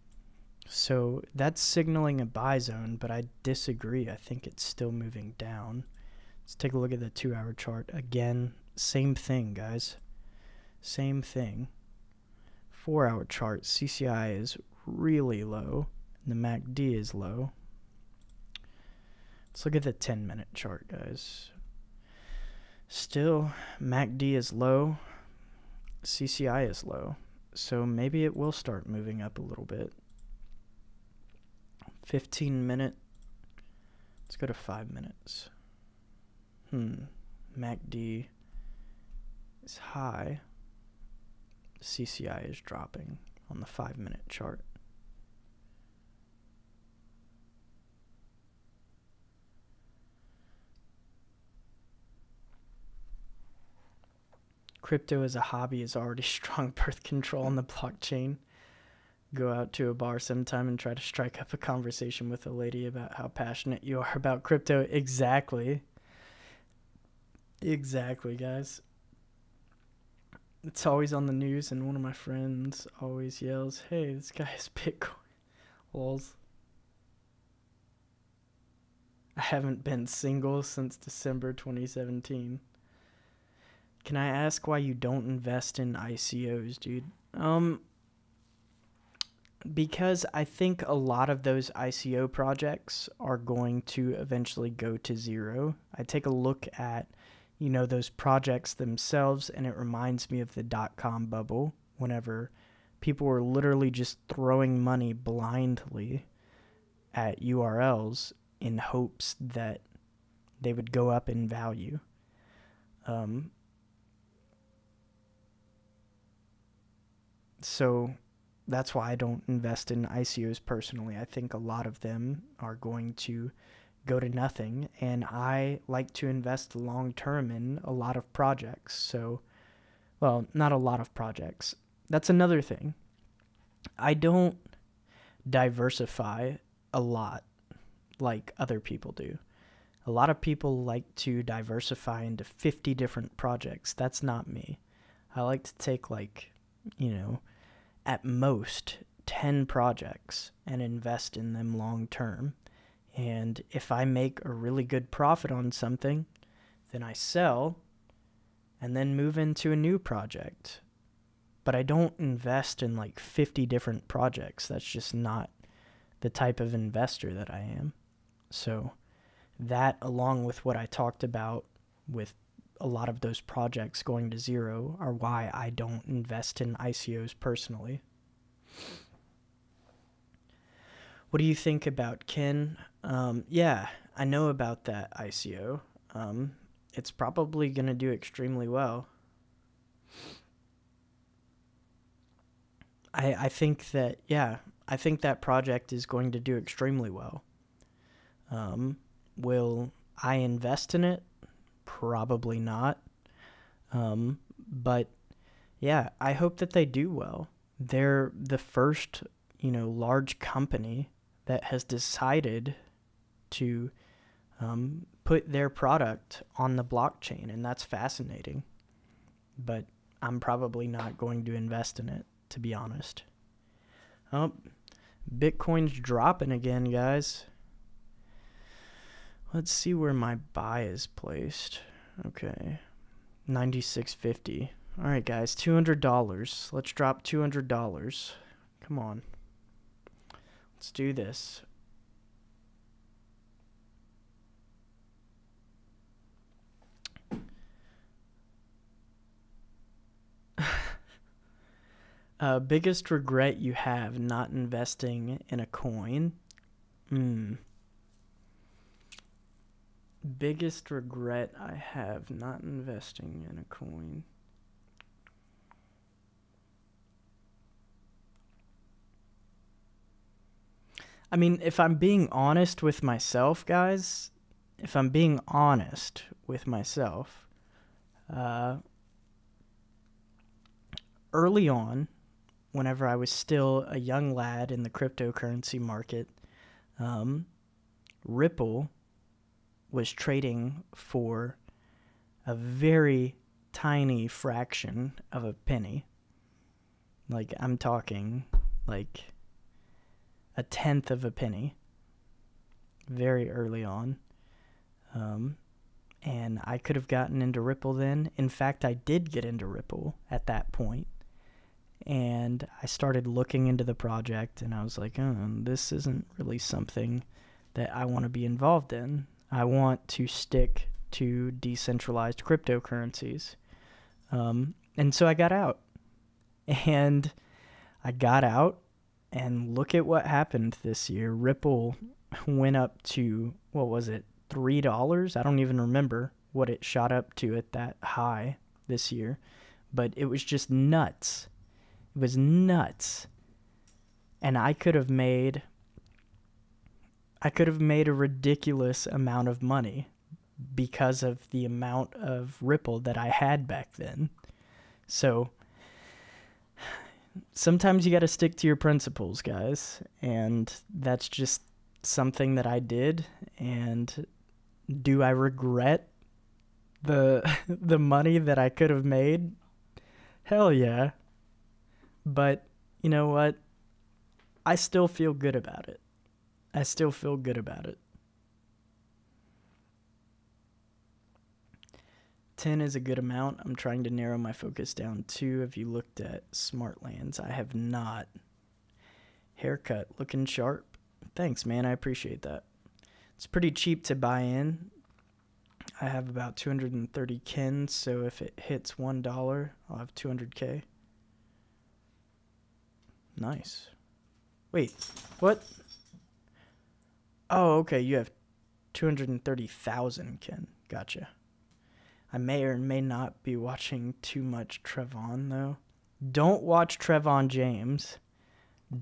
So that's signaling a buy zone, but I disagree. I think it's still moving down. Let's take a look at the 2 hour chart. Again, same thing, guys. Same thing. 4 hour chart, CCI is really low, and the MACD is low. Let's look at the 10-minute chart, guys. Still, MACD is low, CCI is low, so maybe it will start moving up a little bit. 15-minute, let's go to 5 minutes. MACD is high, CCI is dropping on the 5-minute chart. Crypto as a hobby is already strong birth control on the blockchain. Go out to a bar sometime and try to strike up a conversation with a lady about how passionate you are about crypto. Exactly. Exactly, guys. It's always on the news, and one of my friends always yells, "Hey, this guy has Bitcoin." Lols. I haven't been single since December 2017. Can I ask why you don't invest in ICOs, dude? Because I think a lot of those ICO projects are going to eventually go to zero. I take a look at, you know, those projects themselves, and it reminds me of the dot-com bubble, whenever people were literally just throwing money blindly at URLs in hopes that they would go up in value. So that's why I don't invest in ICOs personally. I think a lot of them are going to go to nothing, and I like to invest long term in a lot of projects. So, well, not a lot of projects. That's another thing. I don't diversify a lot like other people do. A lot of people like to diversify into 50 different projects. That's not me. I like to take like, at most 10 projects and invest in them long term. And if I make a really good profit on something, then I sell and then move into a new project. But I don't invest in like 50 different projects. That's just not the type of investor that I am. So that, along with what I talked about with a lot of those projects going to zero, are why I don't invest in ICOs personally. What do you think about Ken? Yeah, I know about that ICO. It's probably going to do extremely well. I think that, I think that project is going to do extremely well. Will I invest in it? Probably not. But yeah, I hope that they do well. They're the first, large company that has decided to put their product on the blockchain, and that's fascinating. But I'm probably not going to invest in it, to be honest. Oh, Bitcoin's dropping again, guys. Let's see where my buy is placed. Okay, 96.50. All right, guys, $200. Let's drop $200. Come on. Let's do this. Biggest regret you have not investing in a coin? Biggest regret I have not investing in a coin. I mean, if I'm being honest with myself, guys, early on, whenever I was still a young lad in the cryptocurrency market, Ripple was trading for a very tiny fraction of a penny. Like, I'm talking like a tenth of a penny very early on. And I could have gotten into Ripple then. In fact, I did get into Ripple at that point. And I started looking into the project, and I was like, oh, this isn't really something that I want to be involved in. I want to stick to decentralized cryptocurrencies. And so I got out. And I got out, and look at what happened this year. Ripple went up to, what was it, $3? I don't even remember what it shot up to at that high this year. But it was just nuts. It was nuts. And I could have made a ridiculous amount of money because of the amount of Ripple that I had back then. So sometimes you got to stick to your principles, guys. And that's just something that I did. And do I regret the money that I could have made? Hell yeah. But you know what? I still feel good about it. 10 is a good amount. I'm trying to narrow my focus down to. Have you looked at Smartlands? I have not. Haircut, looking sharp. Thanks, man. I appreciate that. It's pretty cheap to buy in. I have about 230 Kens, so if it hits $1, I'll have 200K. Nice. Wait, what? Oh, okay, you have 230,000 Ken. Gotcha. I may or may not be watching too much Trevon, though. Don't watch Trevon James.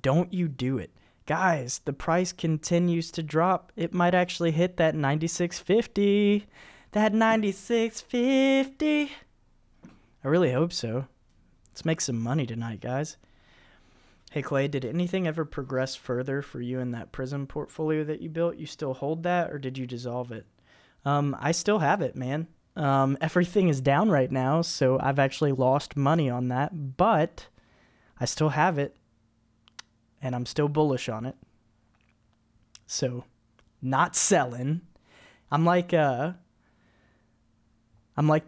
Don't you do it. Guys, the price continues to drop. It might actually hit that 96.50. That 96.50. I really hope so. Let's make some money tonight, guys. Hey, Clay, did anything ever progress further for you in that Prism portfolio that you built? You still hold that, or did you dissolve it? I still have it, man. Everything is down right now, so I've actually lost money on that, but I still have it, and I'm still bullish on it. So, not selling. I'm like the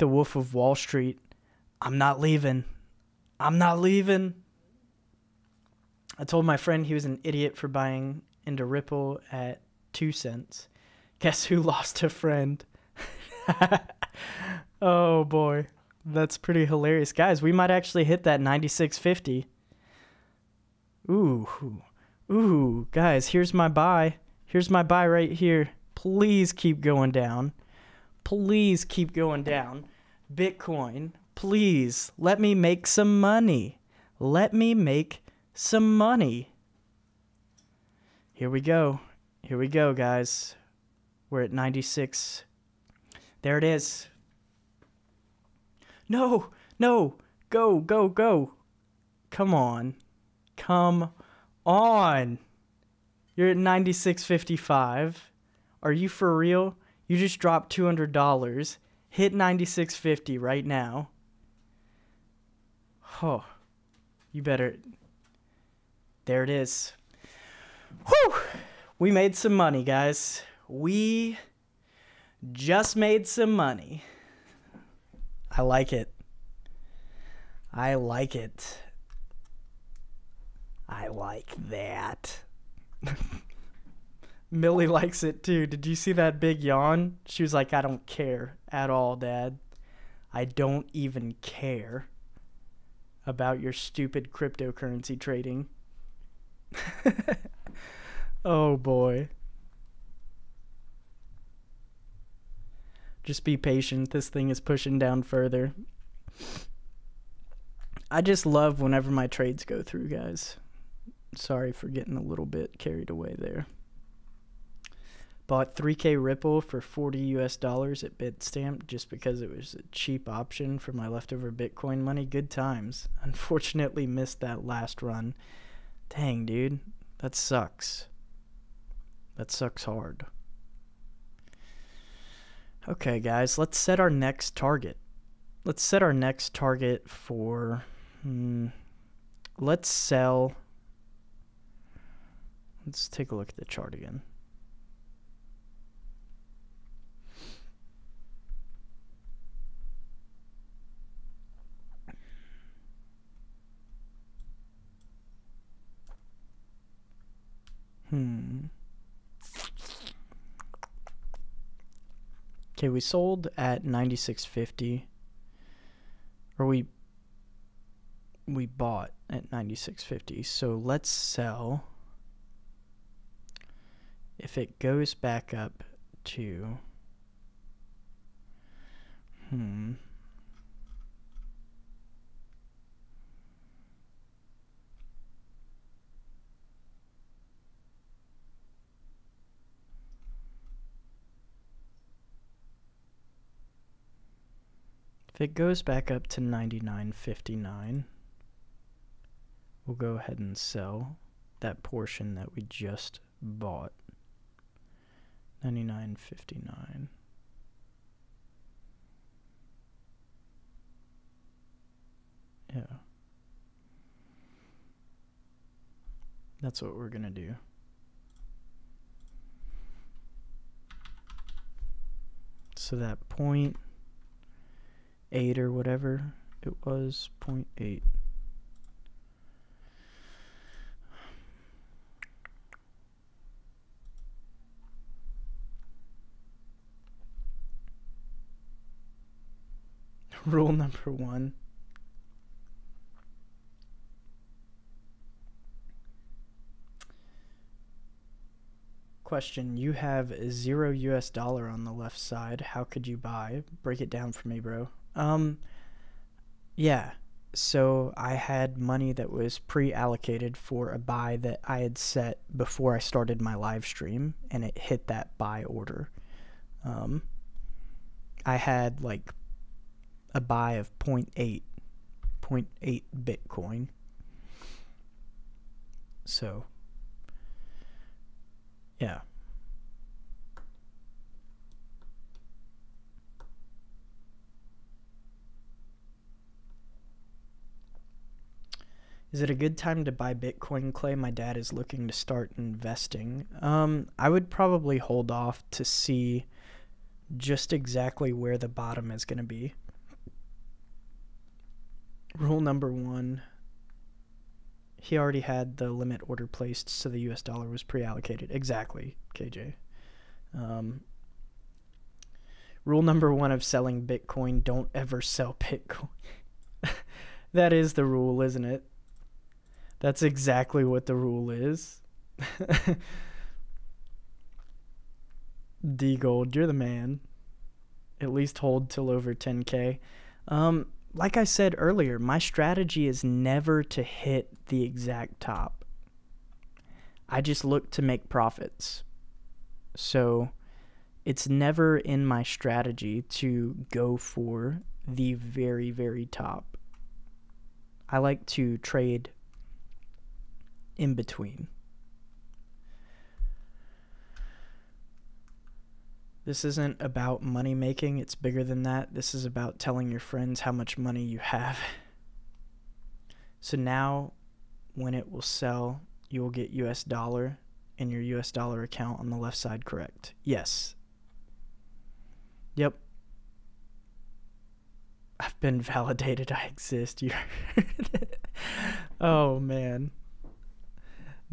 Wolf of Wall Street. I'm not leaving. I'm not leaving. I told my friend he was an idiot for buying into Ripple at 2 cents. Guess who lost a friend? Oh boy, that's pretty hilarious. Guys, we might actually hit that 96.50. Ooh, guys, here's my buy. Here's my buy right here. Please keep going down. Please keep going down. Bitcoin, please let me make some money. Let me make some money. Here we go. Here we go, guys. We're at 96. There it is. No. Go. Come on. You're at 96.55. Are you for real? You just dropped $200. Hit 96.50 right now. Oh, you better. There it is. Whew! We made some money, guys. We just made some money. I like it. I like it. I like that. Millie likes it too. Did you see that big yawn? She was like, I don't care at all, Dad. I don't even care about your stupid cryptocurrency trading. Oh boy. Just be patient. This thing is pushing down further. I just love whenever my trades go through, guys. Sorry for getting a little bit carried away there. Bought 3K Ripple for $40 US at Bitstamp just because it was a cheap option for my leftover Bitcoin money. Good times. Unfortunately missed that last run. Dang, dude. That sucks. That sucks hard. Okay, guys. Let's set our next target. Let's set our next target for... let's sell... Let's take a look at the chart again. Okay, we sold at 96.50. Or we bought at 96.50. So let's sell. If it goes back up to if it goes back up to 99.59, we'll go ahead and sell that portion that we just bought. 99.59. Yeah. That's what we're gonna do. So that 0.8 or whatever it was, 0.8. Rule number 1. Question, you have $0 US on the left side. How could you buy? Break it down for me, bro. Yeah. So I had money that was pre-allocated for a buy that I had set before I started my live stream, and it hit that buy order. I had like a buy of 0.8 Bitcoin. So, yeah. Is it a good time to buy Bitcoin, Clay? My dad is looking to start investing. I would probably hold off to see just exactly where the bottom is going to be. Rule number 1. He already had the limit order placed, so the US dollar was pre-allocated. Exactly, KJ. Rule number 1 of selling Bitcoin, don't ever sell Bitcoin. That is the rule, isn't it? That's exactly what the rule is. D-Gold, you're the man. At least hold till over 10K. Like I said earlier, my strategy is never to hit the exact top. I just look to make profits. So it's never in my strategy to go for the very, very top. I like to trade in between. This isn't about money making, it's bigger than that. This is about telling your friends how much money you have. So now, when it will sell, you will get US dollar in your US dollar account on the left side, correct? Yes. Yep. I've been validated, I exist. You heard it. Oh, man.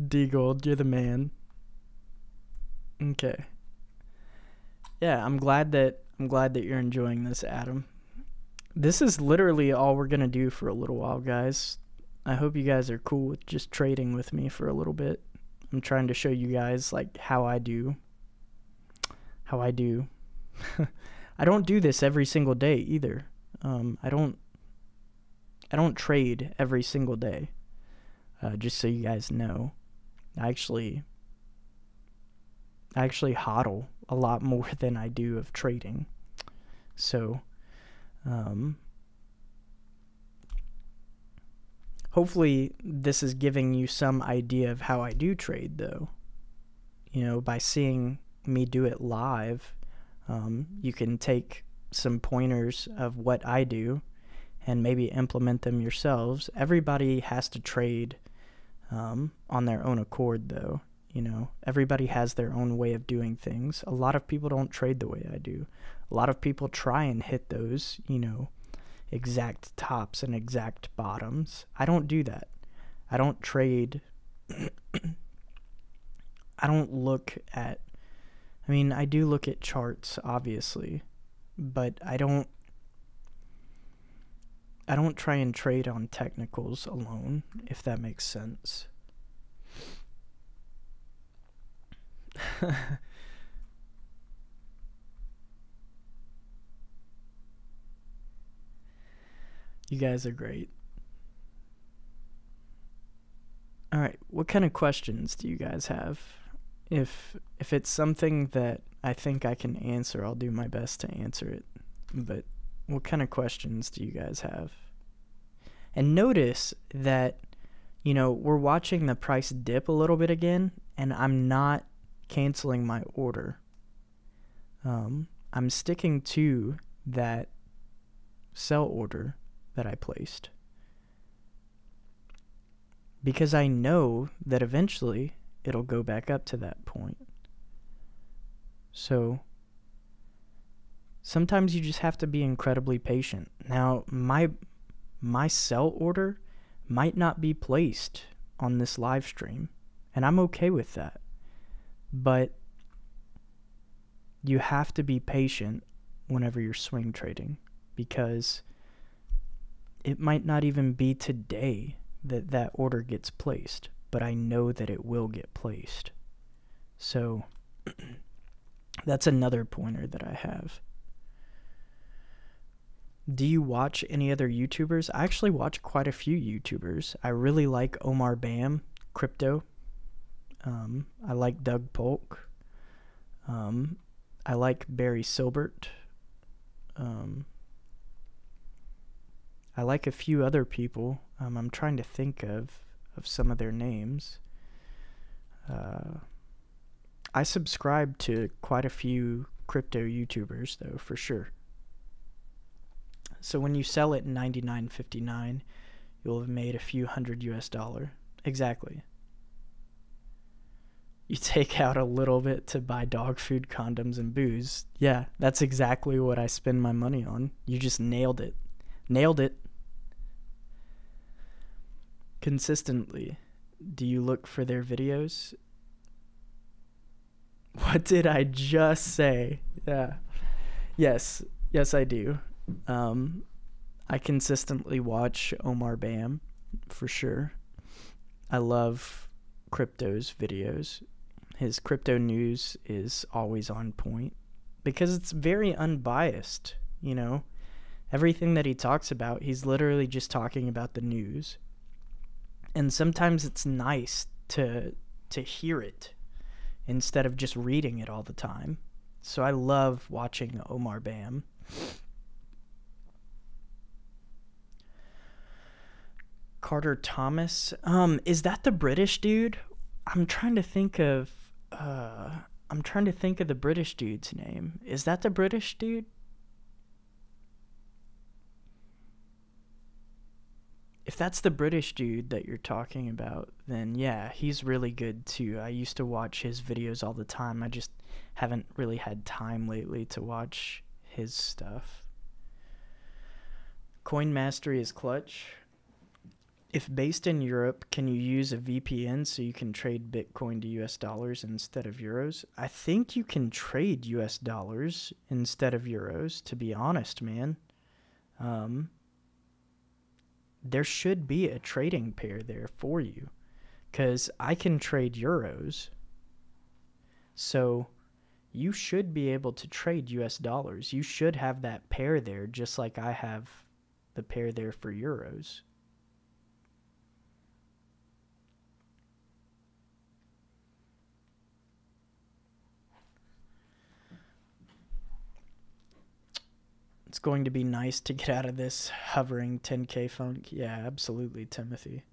D-Gold, you're the man. Okay. Yeah, I'm glad that you're enjoying this, Adam. This is literally all we're gonna do for a little while, guys. I hope you guys are cool with just trading with me for a little bit. I'm trying to show you guys like how I do. I don't do this every single day either. I don't trade every single day. Just so you guys know, I actually hodl a lot more than I do of trading. So, hopefully this is giving you some idea of how I do trade, though. You know, by seeing me do it live, you can take some pointers of what I do and maybe implement them yourselves. Everybody has to trade on their own accord, though. You know, everybody has their own way of doing things. A lot of people don't trade the way I do. A lot of people try and hit those, you know, exact tops and exact bottoms. I don't do that. I don't trade. I don't look at, I mean, I do look at charts, obviously, but I don't try and trade on technicals alone, if that makes sense. You guys are great. All right, what kind of questions do you guys have? If it's something that I think I can answer, I'll do my best to answer it. But what kind of questions do you guys have? And notice that, you know, we're watching the price dip a little bit again, and I'm not canceling my order. I'm sticking to that sell order that I placed, because I know that eventually it'll go back up to that point. So sometimes you just have to be incredibly patient. Now, my sell order might not be placed on this live stream, and I'm okay with that. But you have to be patient whenever you're swing trading, because it might not even be today that that order gets placed, but I know that it will get placed. So that's another pointer that I have. Do you watch any other YouTubers? I actually watch quite a few YouTubers. I really like Omar Bam, crypto. I like Doug Polk. I like Barry Silbert. I like a few other people. I'm trying to think of some of their names. I subscribe to quite a few crypto YouTubers, though, for sure. So when you sell it $99.59, you'll have made a few hundred US$. Exactly. You take out a little bit to buy dog food, condoms, and booze. Yeah, that's exactly what I spend my money on. You just nailed it. Nailed it. Consistently. Do you look for their videos? What did I just say? Yeah. Yes, I do. I consistently watch Omar Bam, for sure. I love crypto's videos. His crypto news is always on point because it's very unbiased, you know. Everything that he talks about, he's literally just talking about the news. And sometimes it's nice to hear it instead of just reading it all the time. So I love watching Omar Bam. Carter Thomas. Is that the British dude? I'm trying to think of the British dude's name. Is that the British dude? If that's the British dude that you're talking about, then yeah, he's really good too. I used to watch his videos all the time. I just haven't really had time lately to watch his stuff. Coin mastery is clutch. If based in Europe, can you use a VPN so you can trade Bitcoin to US dollars instead of euros? I think you can trade US dollars instead of euros, to be honest, man. There should be a trading pair there for you, because I can trade euros. So you should be able to trade US dollars. You should have that pair there, just like I have the pair there for euros. It's going to be nice to get out of this hovering 10K funk. Yeah, absolutely, Timothy.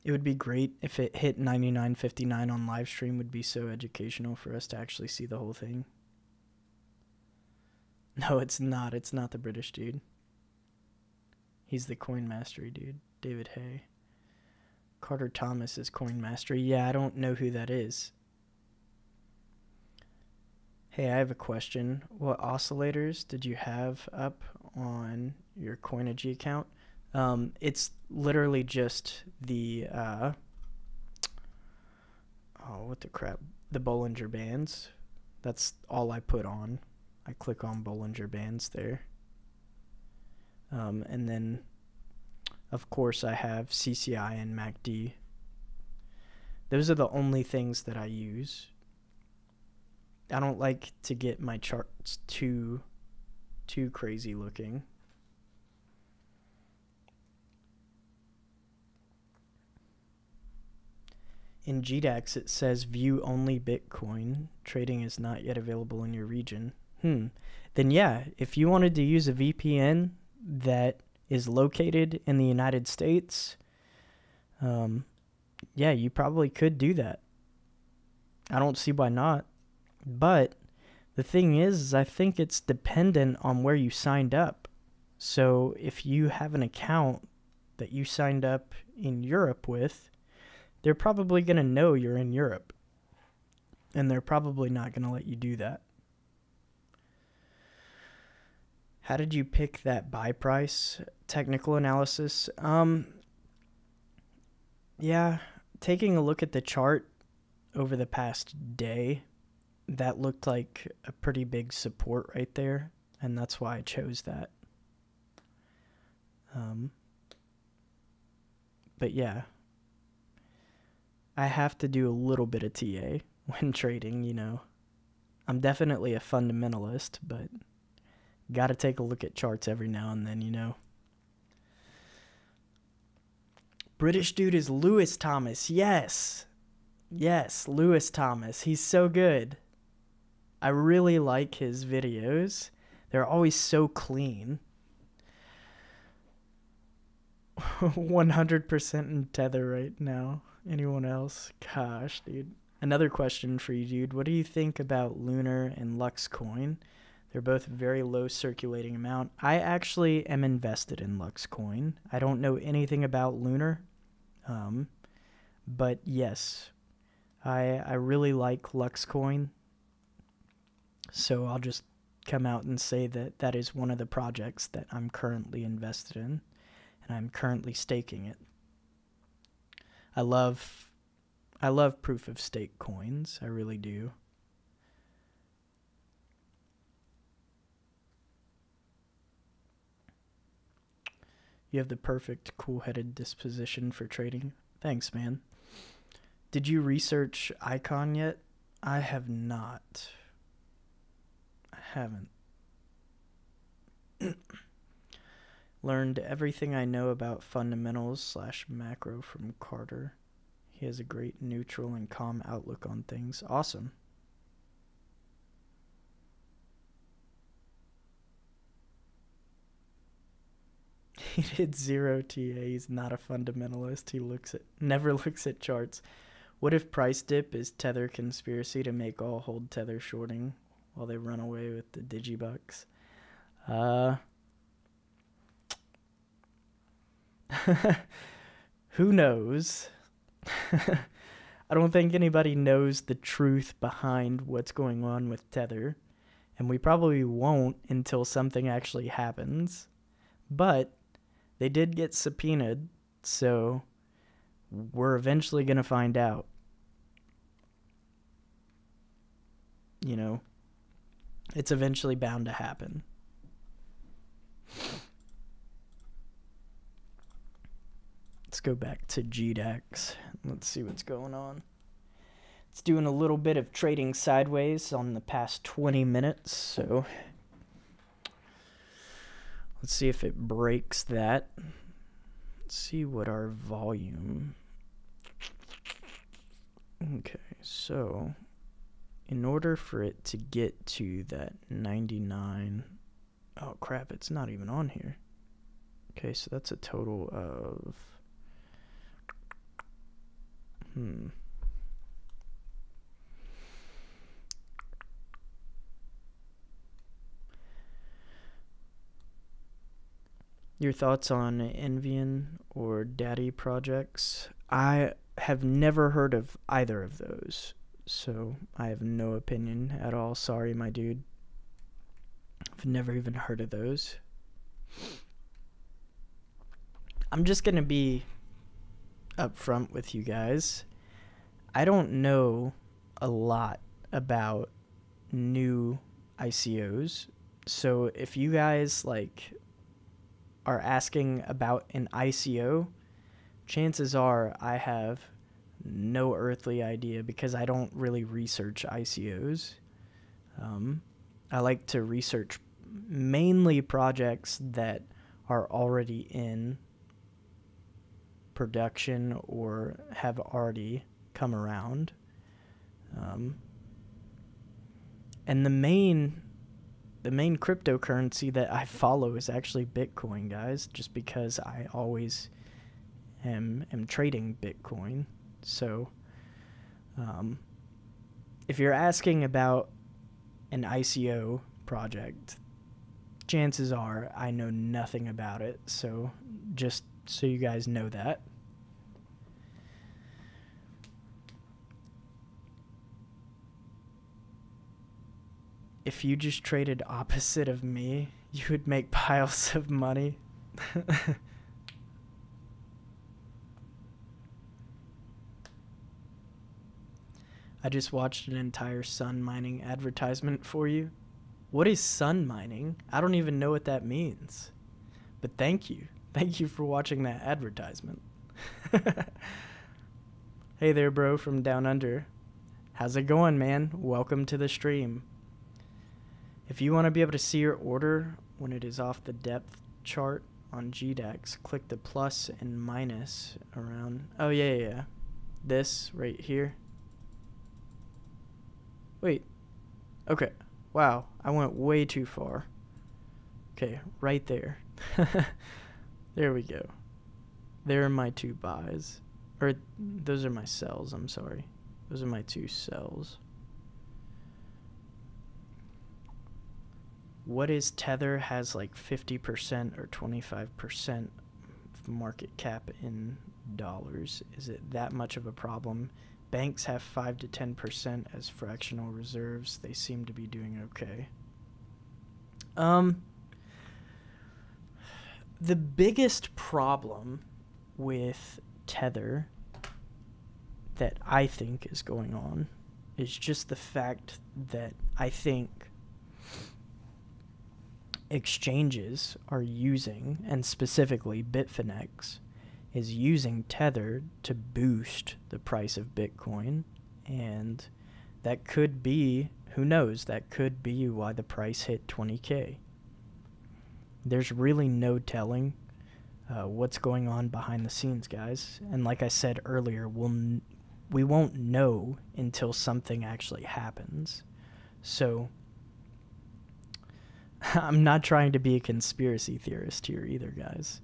It would be great if it hit 99.59 on Livestream. Would be so educational for us to actually see the whole thing. No, it's not. It's not the British dude. He's the Coin Mastery dude, David Hay. Carter Thomas is Coin Mastery. Yeah, I don't know who that is. Hey, I have a question. What oscillators did you have up on your coinigy account? It's literally just the what the crap? The Bollinger Bands. That's all I put on. I click on Bollinger Bands there. And then, of course, I have CCI and MACD. Those are the only things that I use. I don't like to get my charts too crazy looking. In GDAX it says view only Bitcoin. Trading is not yet available in your region. Then yeah, if you wanted to use a VPN that is located in the United States, yeah, you probably could do that. I don't see why not. But the thing is I think it's dependent on where you signed up. So if you have an account that you signed up in Europe with, they're probably going to know you're in Europe. And they're probably not going to let you do that. How did you pick that buy price? Technical analysis? Yeah, taking a look at the chart over the past day, that looked like a pretty big support right there, and that's why I chose that. But yeah, I have to do a little bit of TA when trading, you know. I'm definitely a fundamentalist, but got to take a look at charts every now and then, you know. British dude is Lewis Thomas. Yes, Lewis Thomas. He's so good. I really like his videos. They're always so clean. 100% in Tether right now. Anyone else? Gosh, dude. Another question for you, dude. What do you think about Lunar and Lux Coin? They're both very low circulating amount. I actually am invested in Luxcoin. I don't know anything about Lunar, but yes, I really like Luxcoin. So I'll just come out and say that that is one of the projects that I'm currently invested in, and I'm currently staking it. I love proof of stake coins. I really do. You have the perfect cool-headed disposition for trading. Thanks, man. Did you research Icon yet? I have not. I haven't. Learned everything I know about fundamentals / macro from Carter. He has a great neutral and calm outlook on things. Awesome. He did 0 TA. He's not a fundamentalist. He never looks at charts. What if price dip is Tether conspiracy to make all hold Tether shorting while they run away with the digibucks? Who knows? I don't think anybody knows the truth behind what's going on with Tether, and we probably won't until something actually happens. But they did get subpoenaed, so we're eventually going to find out. You know, it's eventually bound to happen. Let's go back to GDAX. Let's see what's going on. It's doing a little bit of trading sideways on the past 20 minutes, so let's see if it breaks that. Let's see what our volume. Okay, so in order for it to get to that 99, oh crap, it's not even on here. Okay, so that's a total of, Your thoughts on Envian or Daddy projects? I have never heard of either of those, so I have no opinion at all. Sorry, my dude. I've never even heard of those. I'm just going to be upfront with you guys. I don't know a lot about new ICOs, so if you guys are asking about an ICO, chances are I have no earthly idea because I don't really research ICOs. I like to research mainly projects that are already in production or have already come around. And the main cryptocurrency that I follow is actually Bitcoin, guys, just because I always am trading Bitcoin. So if you're asking about an ICO project, chances are I know nothing about it. So just so you guys know that. If you just traded opposite of me, you would make piles of money. I just watched an entire sun mining advertisement for you. What is sun mining? I don't even know what that means. But thank you. Thank you for watching that advertisement. Hey there, bro, from down under. How's it going, man? Welcome to the stream. If you want to be able to see your order when it is off the depth chart on GDAX, click the plus and minus around. Oh, yeah. This right here. Wait. Okay. Wow. I went way too far. Okay. Right there. There we go. There are my two buys. Or those are my sells. I'm sorry. Those are my two sells. What is Tether has like 50% or 25% market cap in dollars? Is it that much of a problem? Banks have 5 to 10% as fractional reserves. They seem to be doing okay. The biggest problem with Tether that I think is going on is just the fact that I think exchanges are using, and specifically Bitfinex is using Tether to boost the price of Bitcoin, and that could be, who knows, that could be why the price hit 20K. There's really no telling what's going on behind the scenes, guys. And like I said earlier, we won't know until something actually happens. So I'm not trying to be a conspiracy theorist here either, guys.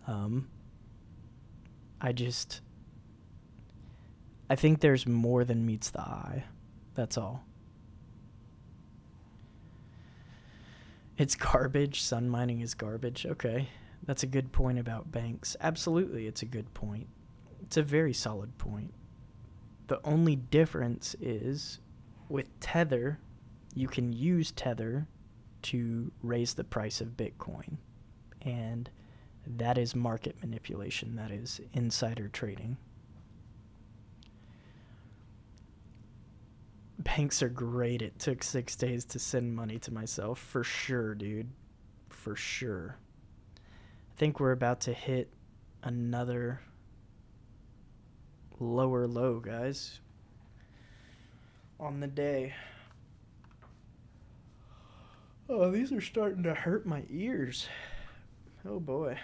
I think there's more than meets the eye. That's all. It's garbage. Sun mining is garbage. Okay. That's a good point about banks. Absolutely, it's a good point. It's a very solid point. The only difference is with Tether, you can use Tether to raise the price of Bitcoin. And that is market manipulation. That is insider trading. Banks are great. It took 6 days to send money to myself. For sure, dude. For sure. I think we're about to hit another lower low, guys, on the day. Oh, these are starting to hurt my ears. Oh, boy.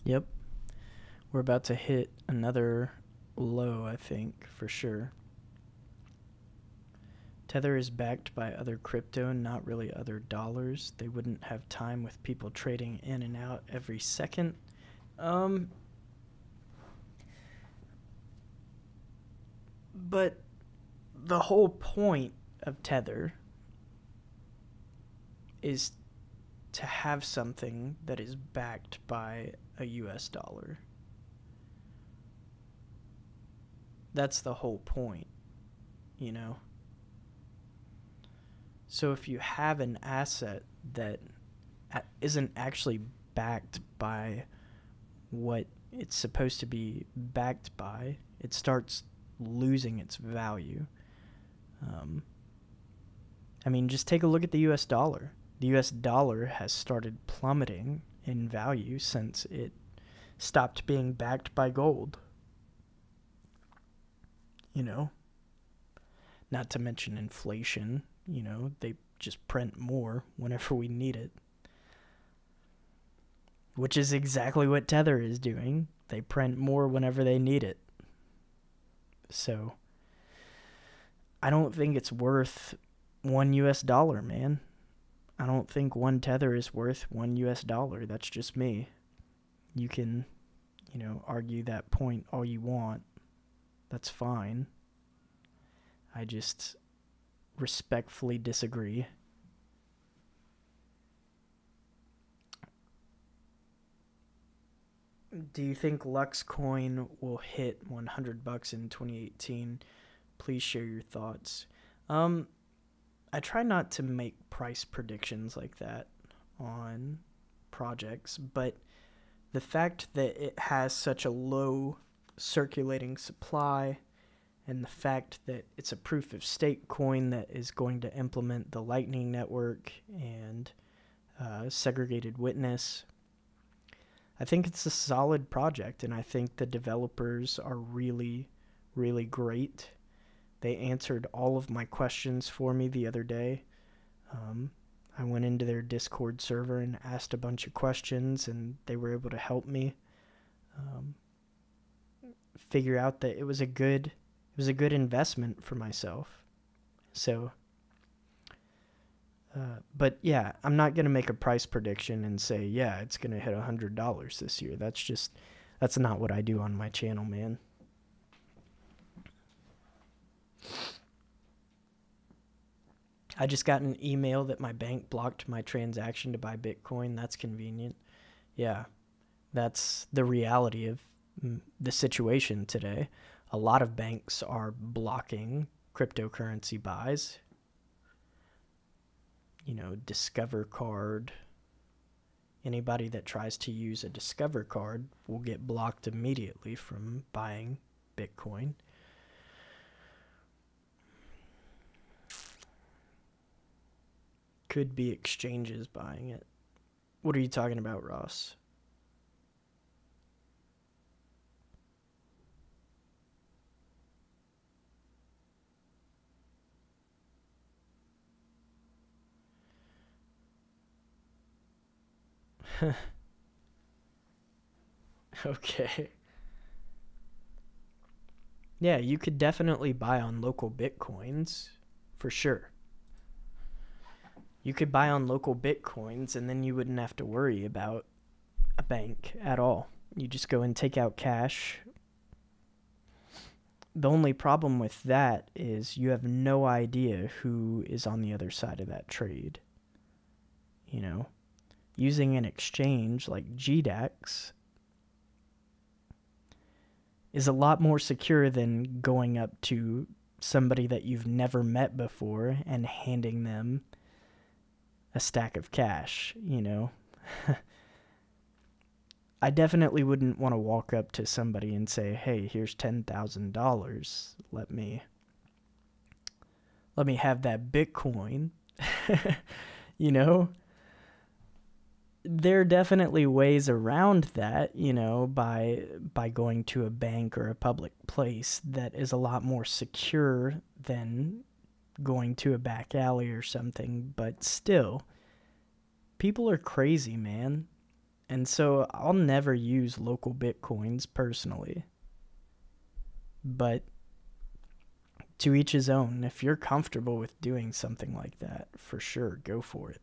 Yep. We're about to hit another low, I think, for sure. Tether is backed by other crypto, not really other dollars. They wouldn't have time with people trading in and out every second. But the whole point of Tether is to have something that is backed by a US dollar. That's the whole point, you know? So if you have an asset that isn't actually backed by what it's supposed to be backed by, it starts losing its value. I mean, just take a look at the US dollar. The US dollar has started plummeting in value since it stopped being backed by gold. You know? Not to mention inflation. You know, they just print more whenever we need it. Which is exactly what Tether is doing. They print more whenever they need it. So, I don't think it's worth $1 US, man. I don't think one Tether is worth $1 US. That's just me. You can, you know, argue that point all you want. That's fine. I just respectfully disagree. Do you think Luxcoin will hit $100 in 2018? Please share your thoughts. I try not to make price predictions like that on projects, but the fact that it has such a low circulating supply and the fact that it's a proof of stake coin that is going to implement the Lightning Network and segregated witness, I think it's a solid project, and I think the developers are really, really great. They answered all of my questions for me the other day. I went into their Discord server and asked a bunch of questions, and they were able to help me. figure out that it was a good investment for myself. So, but yeah, I'm not going to make a price prediction and say, yeah, it's going to hit $100 this year. That's not what I do on my channel, man. I just got an email that my bank blocked my transaction to buy Bitcoin. That's convenient. Yeah, that's the reality of the situation today. A lot of banks are blocking cryptocurrency buys. You know, Discover Card. Anybody that tries to use a Discover Card will get blocked immediately from buying Bitcoin. Could be exchanges buying it. What are you talking about, Ross? Okay. Yeah, you could definitely buy on local Bitcoins, for sure. You could buy on local Bitcoins, and then you wouldn't have to worry about a bank at all. You just go and take out cash. The only problem with that is you have no idea who is on the other side of that trade. You know, using an exchange like GDAX is a lot more secure than going up to somebody that you've never met before and handing them a stack of cash, you know. I definitely wouldn't want to walk up to somebody and say, hey, here's $10,000. Let me have that Bitcoin. You know, there are definitely ways around that, you know, by going to a bank or a public place that is a lot more secure than going to a back alley or something. But still, people are crazy, man. And so I'll never use local Bitcoins personally. But to each his own. If you're comfortable with doing something like that, for sure, go for it.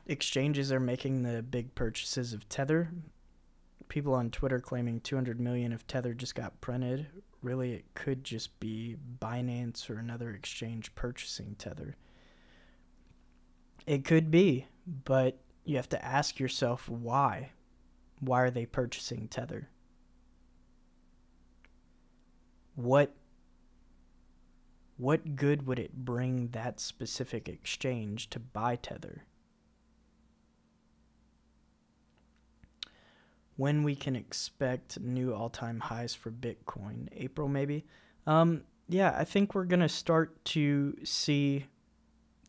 Exchanges are making the big purchases of Tether. People on Twitter claiming 200 million of Tether just got printed. Really, it could just be Binance or another exchange purchasing Tether. It could be, but you have to ask yourself why. Why are they purchasing Tether? What good would it bring that specific exchange to buy Tether? When we can expect new all-time highs for Bitcoin? April, maybe? Yeah, I think we're going to start to see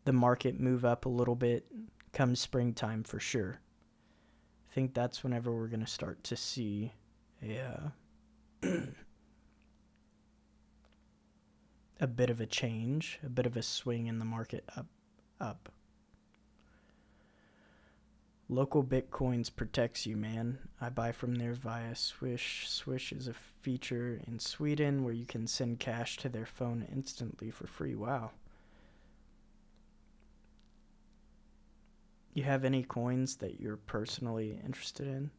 the market move up a little bit come springtime for sure. I think that's whenever we're going to start to see a bit of a change, a bit of a swing in the market up. Local Bitcoins protects you, man. I buy from there via Swish. Swish is a feature in Sweden where you can send cash to their phone instantly for free. Wow. You have any coins that you're personally interested in?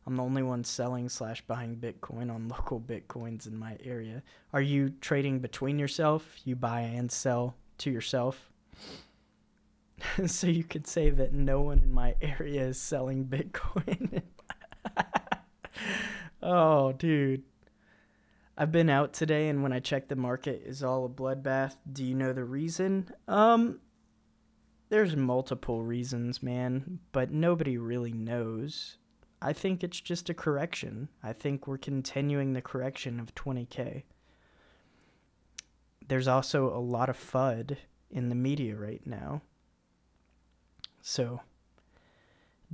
I'm the only one selling / buying Bitcoin on local Bitcoins in my area. Are you trading between yourself? You buy and sell to yourself? So you could say that no one in my area is selling Bitcoin. Oh, dude. I've been out today, and when I checked, the market is all a bloodbath. Do you know the reason? There's multiple reasons, man, but nobody really knows. I think it's just a correction. I think we're continuing the correction of 20K. There's also a lot of FUD in the media right now. So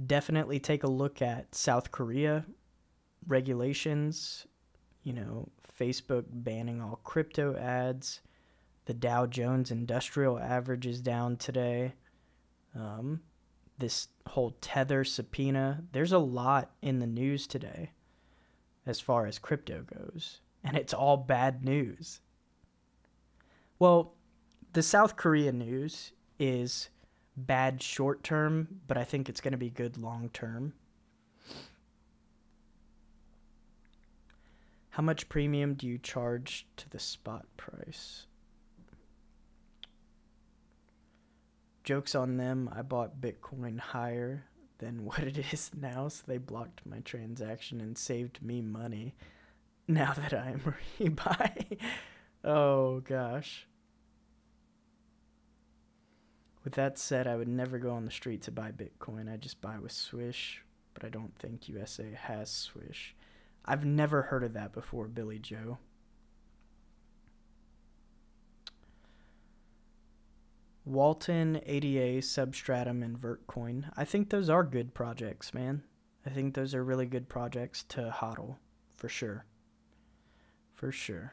definitely take a look at South Korea regulations, you know, Facebook banning all crypto ads. The Dow Jones Industrial Average is down today. This whole Tether subpoena. There's a lot in the news today. as far as crypto goes. And it's all bad news. Well, the South Korea news is bad short term, but I think it's going to be good long term. How much premium do you charge to the spot price? Joke's on them. I bought Bitcoin higher than what it is now, so they blocked my transaction and saved me money now that I'm rebuy. Oh, gosh. With that said, I would never go on the street to buy Bitcoin. I just buy with Swish, but I don't think USA has Swish. I've never heard of that before, Billy Joe. Walton, ADA, Substratum, and Vertcoin. I think those are good projects, man. I think those are really good projects to hodl, for sure. For sure.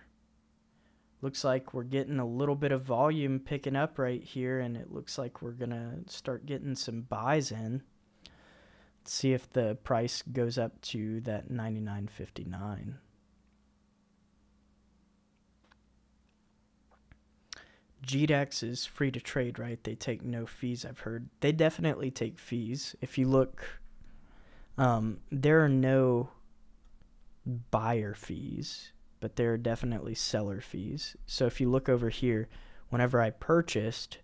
Looks like we're getting a little bit of volume picking up right here, and it looks like we're going to start getting some buys in. Let's see if the price goes up to that $99.59. GDAX is free to trade, right? They take no fees, I've heard. They definitely take fees. If you look, there are no buyer fees, but there are definitely seller fees. So if you look over here, whenever I purchased,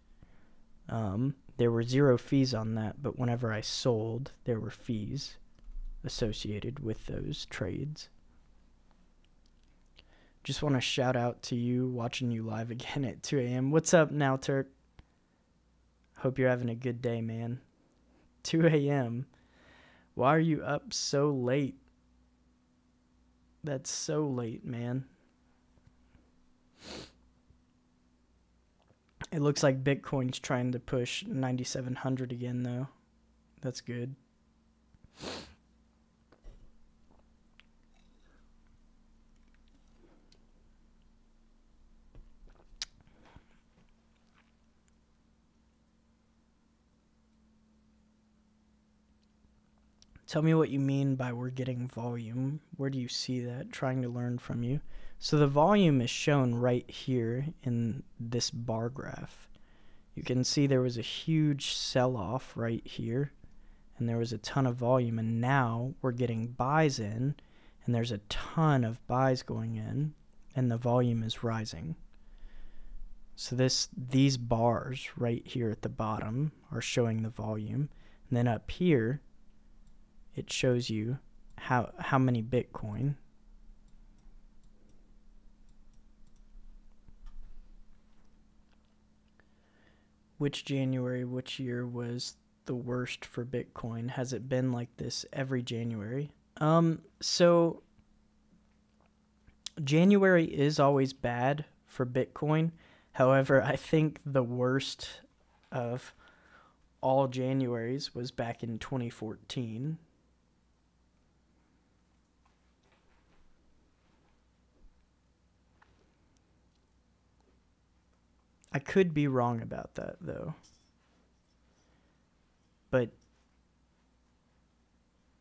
there were 0 fees on that, but whenever I sold, there were fees associated with those trades. Just want to shout out to you, watching you live again at 2 a.m. What's up now, Turk? Hope you're having a good day, man. 2 a.m. Why are you up so late? That's so late, man. It looks like Bitcoin's trying to push 9,700 again, though. That's good. Tell me what you mean by we're getting volume. Where do you see that? Trying to learn from you. So the volume is shown right here in this bar graph. You can see there was a huge sell-off right here, and there was a ton of volume, and now we're getting buys in, and there's a ton of buys going in, and the volume is rising. So these bars right here at the bottom are showing the volume, and then up here it shows you how many Bitcoin. Which January, which year was the worst for Bitcoin? Has it been like this every January? So January is always bad for Bitcoin. However, I think the worst of all Januaries was back in 2014. I could be wrong about that, though. But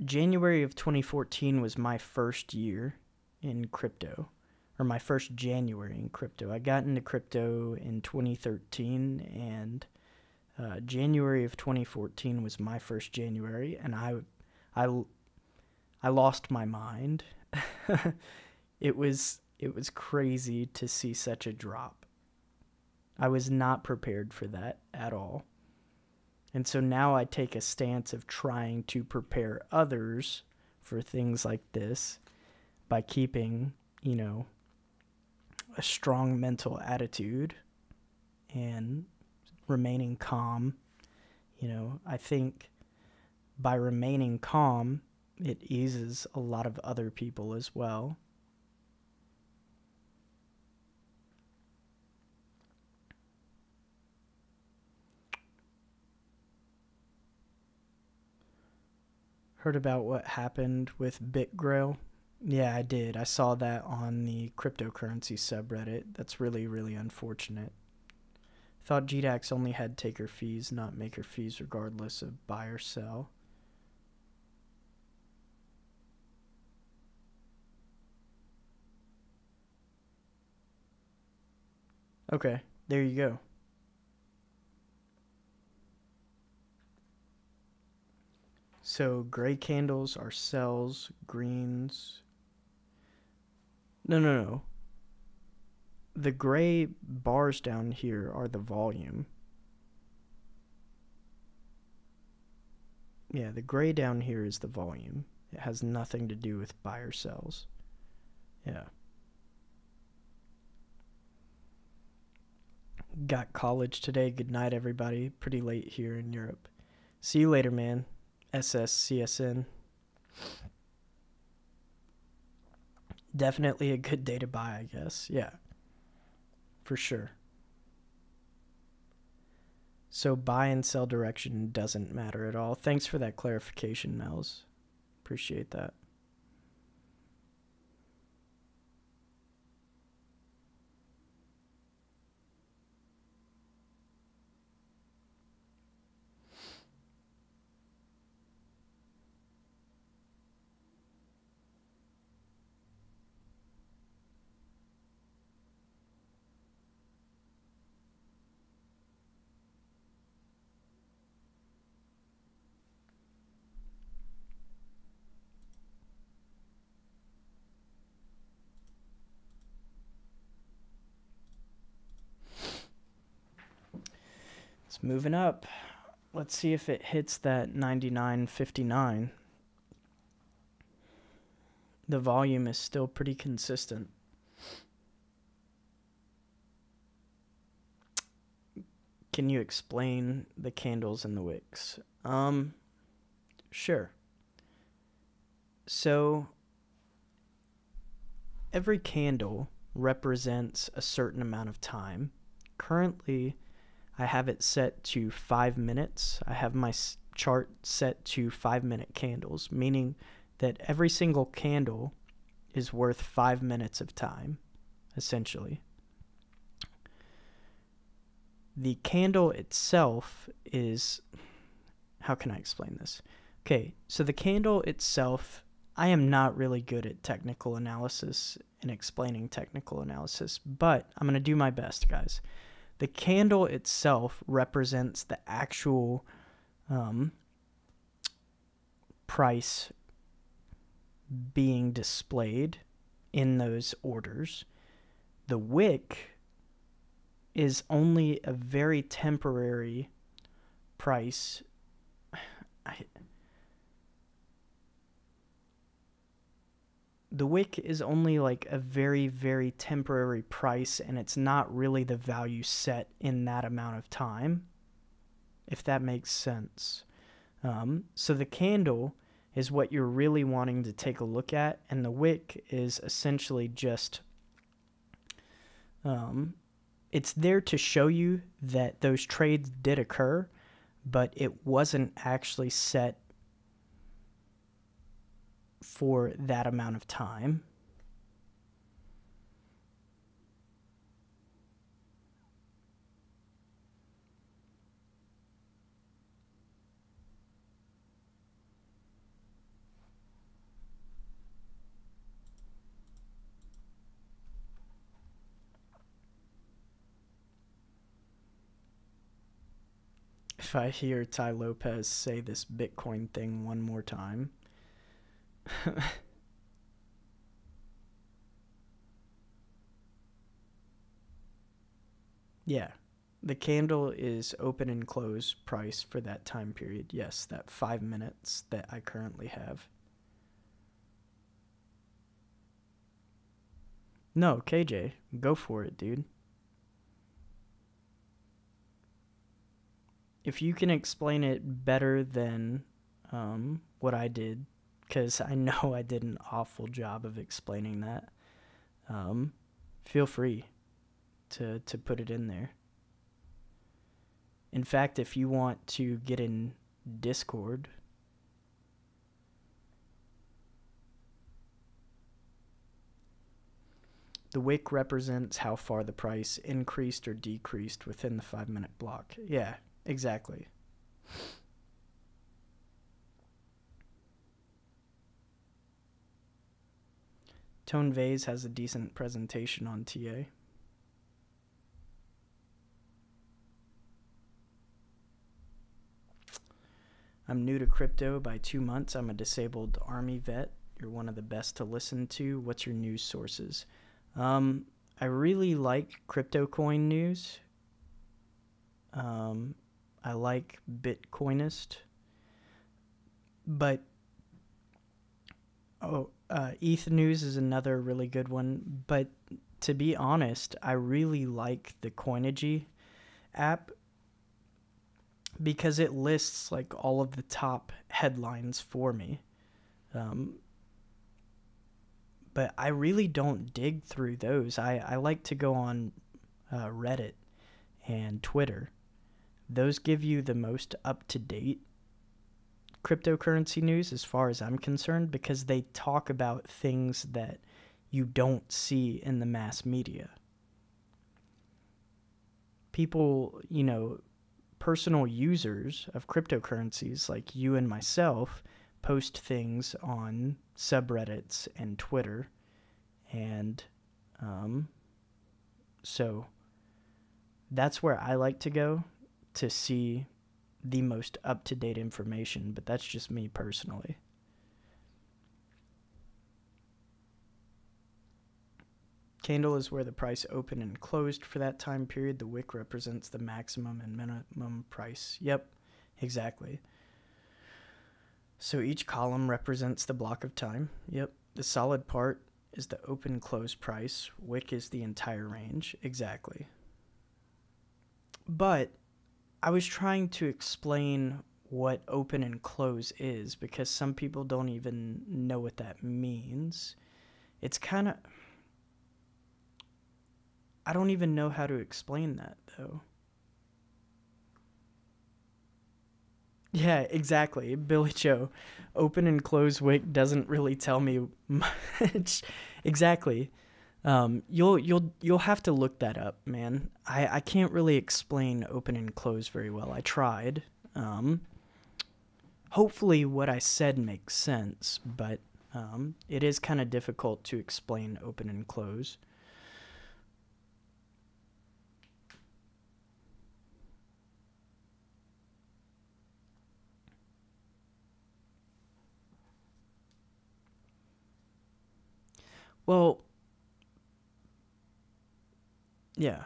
January of 2014 was my first year in crypto, or my first January in crypto. I got into crypto in 2013, and January of 2014 was my first January, and I lost my mind. It was crazy to see such a drop. I was not prepared for that at all. And so now I take a stance of trying to prepare others for things like this by keeping, a strong mental attitude and remaining calm. I think by remaining calm, it eases a lot of other people as well. Heard about what happened with BitGrail? Yeah, I did. I saw that on the cryptocurrency subreddit. That's really, really unfortunate. Thought GDAX only had taker fees, not maker fees, regardless of buy or sell. Okay, there you go. So gray candles are sells, greens. No. The gray bars down here are the volume. Yeah, the gray down here is the volume. It has nothing to do with buy or sells. Yeah. Got college today. Good night, everybody. Pretty late here in Europe. See you later, man. SSCSN. Definitely a good day to buy, I guess. Yeah. For sure. So buy and sell direction doesn't matter at all. Thanks for that clarification, Mel's. Appreciate that. It's moving up. Let's see if it hits that 99.59. The volume is still pretty consistent. Can you explain the candles and the wicks? Sure. So every candle represents a certain amount of time. Currently, I have it set to 5 minutes. I have my chart set to 5-minute candles, meaning that every single candle is worth 5 minutes of time, essentially. The candle itself is... How can I explain this? Okay, so the candle itself, I am not really good at technical analysis and explaining technical analysis, but I'm going to do my best, guys. The candle itself represents the actual price being displayed in those orders. The wick is only a very temporary price. The wick is only like a very, very temporary price, and it's not really the value set in that amount of time, if that makes sense. So the candle is what you're really wanting to take a look at, and the wick is essentially just it's there to show you that those trades did occur, but it wasn't actually set for that amount of time. If I hear Ty Lopez say this Bitcoin thing one more time. Yeah, the candle is open and close price for that time period. Yes, that 5 minutes that I currently have. No, KJ, go for it, dude. If you can explain it better than what I did, because I know I did an awful job of explaining that, feel free to put it in there. In fact, if you want to get in Discord, the wick represents how far the price increased or decreased within the 5-minute block. Yeah, exactly. Tone Vase has a decent presentation on TA. I'm new to crypto by 2 months. I'm a disabled Army vet. You're one of the best to listen to. What's your news sources? I really like CryptoCoin news. I like Bitcoinist. But, ETH News is another really good one. But to be honest, I really like the Coinigy app because it lists like all of the top headlines for me. But I really don't dig through those. I like to go on Reddit and Twitter. Those give you the most up-to-date cryptocurrency news as far as I'm concerned, because they talk about things that you don't see in the mass media. People, personal users of cryptocurrencies like you and myself post things on subreddits and Twitter, and so that's where I like to go to see the most up-to-date information, but that's just me personally. Candle is where the price opened and closed for that time period. The wick represents the maximum and minimum price. Yep, exactly. So each column represents the block of time. Yep. The solid part is the open close price. Wick is the entire range. Exactly. But I was trying to explain what open and close is because some people don't even know what that means. It's kind of... I don't even know how to explain that, though. Yeah, exactly. Billy Joe. Open and close wick doesn't really tell me much. Exactly. You'll have to look that up, man. I can't really explain open and close very well. I tried. Hopefully what I said makes sense, but it is kind of difficult to explain open and close. Well, yeah.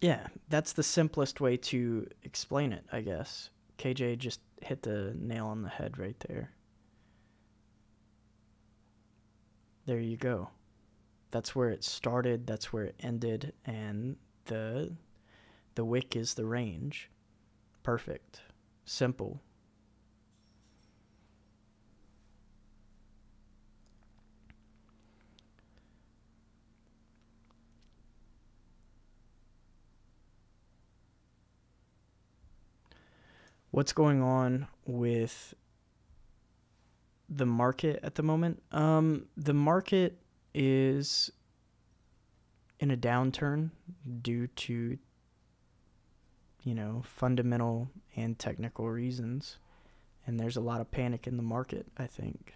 Yeah, that's the simplest way to explain it, I guess. KJ just hit the nail on the head right there. There you go. That's where it started, that's where it ended, and the wick is the range. Perfect. Simple. What's going on with the market at the moment? The market is in a downturn due to, fundamental and technical reasons. And there's a lot of panic in the market, I think.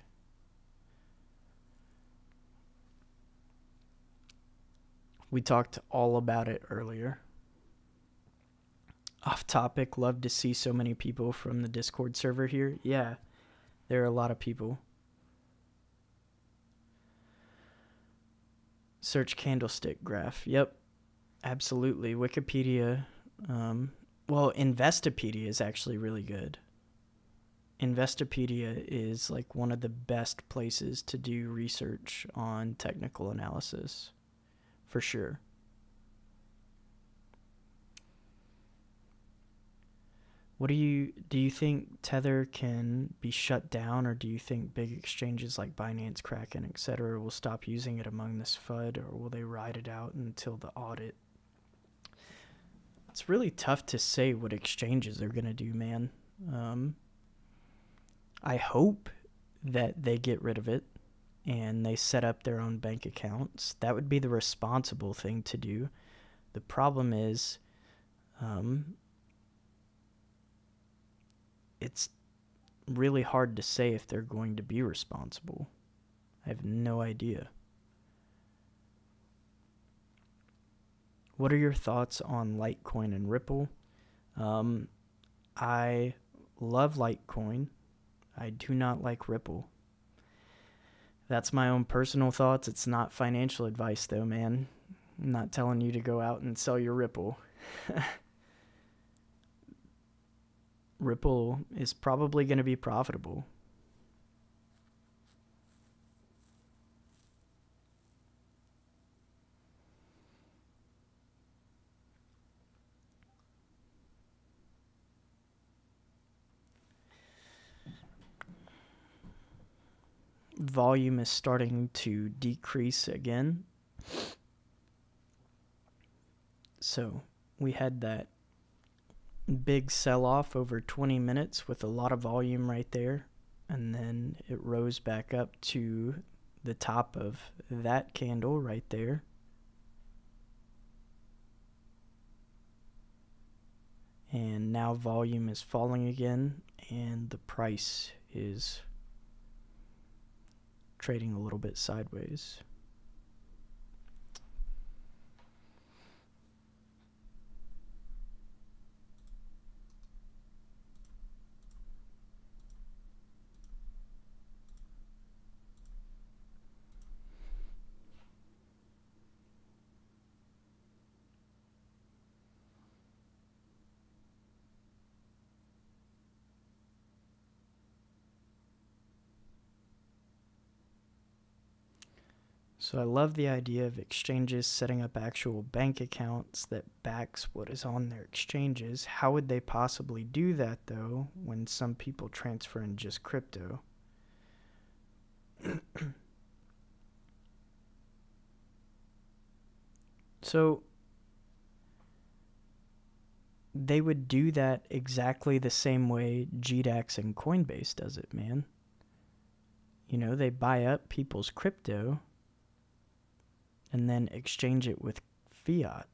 We talked all about it earlier. Off topic, love to see so many people from the Discord server here. Yeah, there are a lot of people. Search candlestick graph. Yep, absolutely. Wikipedia. Well, Investopedia is actually really good. Investopedia is like one of the best places to do research on technical analysis, for sure. What do you think Tether can be shut down, or do you think big exchanges like Binance, Kraken, etc. will stop using it among this FUD, or will they ride it out until the audit? It's really tough to say what exchanges are going to do, man. I hope that they get rid of it and they set up their own bank accounts. That would be the responsible thing to do. The problem is, it's really hard to say if they're going to be responsible. I have no idea. What are your thoughts on Litecoin and Ripple? I love Litecoin. I do not like Ripple. That's my own personal thoughts. It's not financial advice, though, man. I'm not telling you to go out and sell your Ripple. Ripple is probably going to be profitable. Volume is starting to decrease again. So we had that big sell-off over 20 minutes with a lot of volume right there, and then it rose back up to the top of that candle right there. And now volume is falling again, and the price is trading a little bit sideways. So I love the idea of exchanges setting up actual bank accounts that backs what is on their exchanges. How would they possibly do that, though, when some people transfer in just crypto? So they would do that exactly the same way GDAX and Coinbase does it, man. You know, they buy up people's crypto and then exchange it with fiat.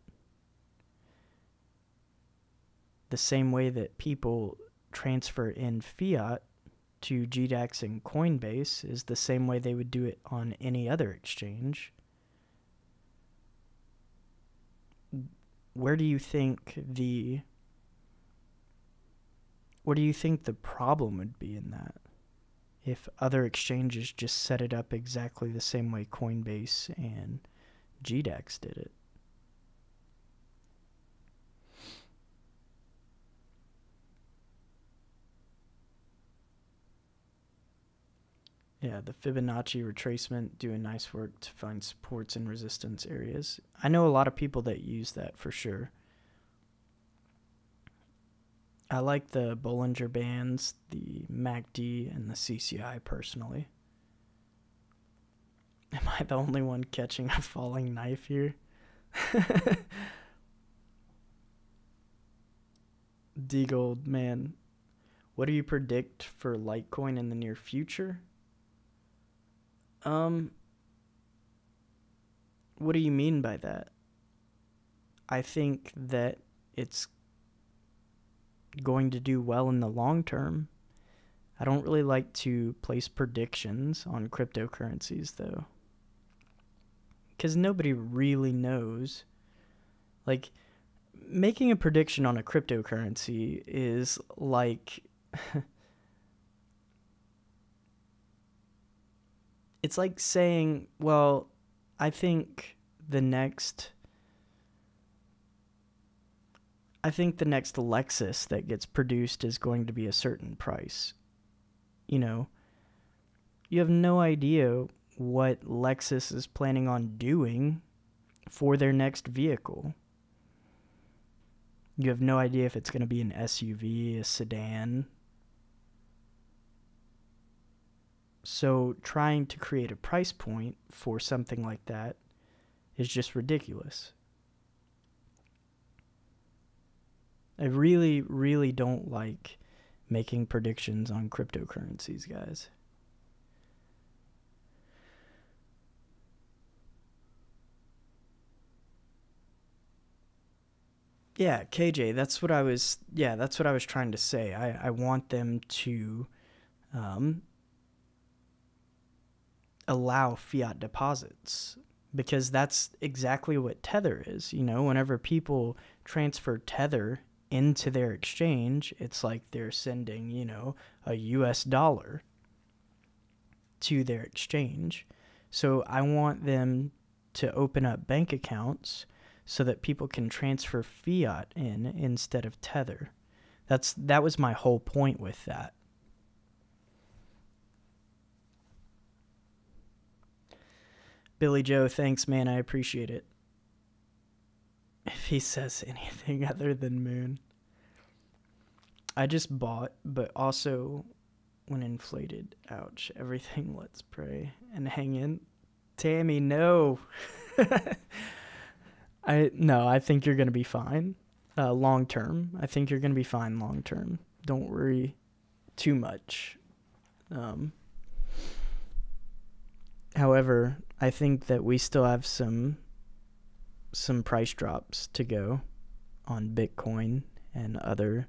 The same way that people transfer in fiat to GDAX and Coinbase is the same way they would do it on any other exchange. Where do you think the problem would be in that? If other exchanges just set it up exactly the same way Coinbase and GDAX did it. Yeah, the Fibonacci retracement doing nice work to find supports and resistance areas. I know a lot of people that use that for sure. I like the Bollinger Bands, the MACD, and the CCI personally. Am I the only one catching a falling knife here? D-Gold, man. What do you predict for Litecoin in the near future? What do you mean by that? I think that it's going to do well in the long term. I don't really like to place predictions on cryptocurrencies, though, because nobody really knows. Like, making a prediction on a cryptocurrency is like it's like saying, well, I think the next Lexus that gets produced is going to be a certain price. You know, you have no idea what Lexus is planning on doing for their next vehicle. You have no idea if it's going to be an SUV, a sedan. So trying to create a price point for something like that is just ridiculous. I really, really don't like making predictions on cryptocurrencies, guys. Yeah, KJ, that's what I was trying to say. I want them to allow fiat deposits. because that's exactly what Tether is. You know, whenever people transfer Tether into their exchange, it's like they're sending, you know, a US dollar to their exchange. So I want them to open up bank accounts so that people can transfer fiat in instead of Tether. That was my whole point with that. Billy Joe, thanks, man. I appreciate it. If he says anything other than moon. I just bought, but also when inflated. Ouch. Everything, let's pray and hang in. Tammy, no. I think you're going to be fine long term. I think you're going to be fine long term. Don't worry too much. However, I think that we still have some price drops to go on Bitcoin and other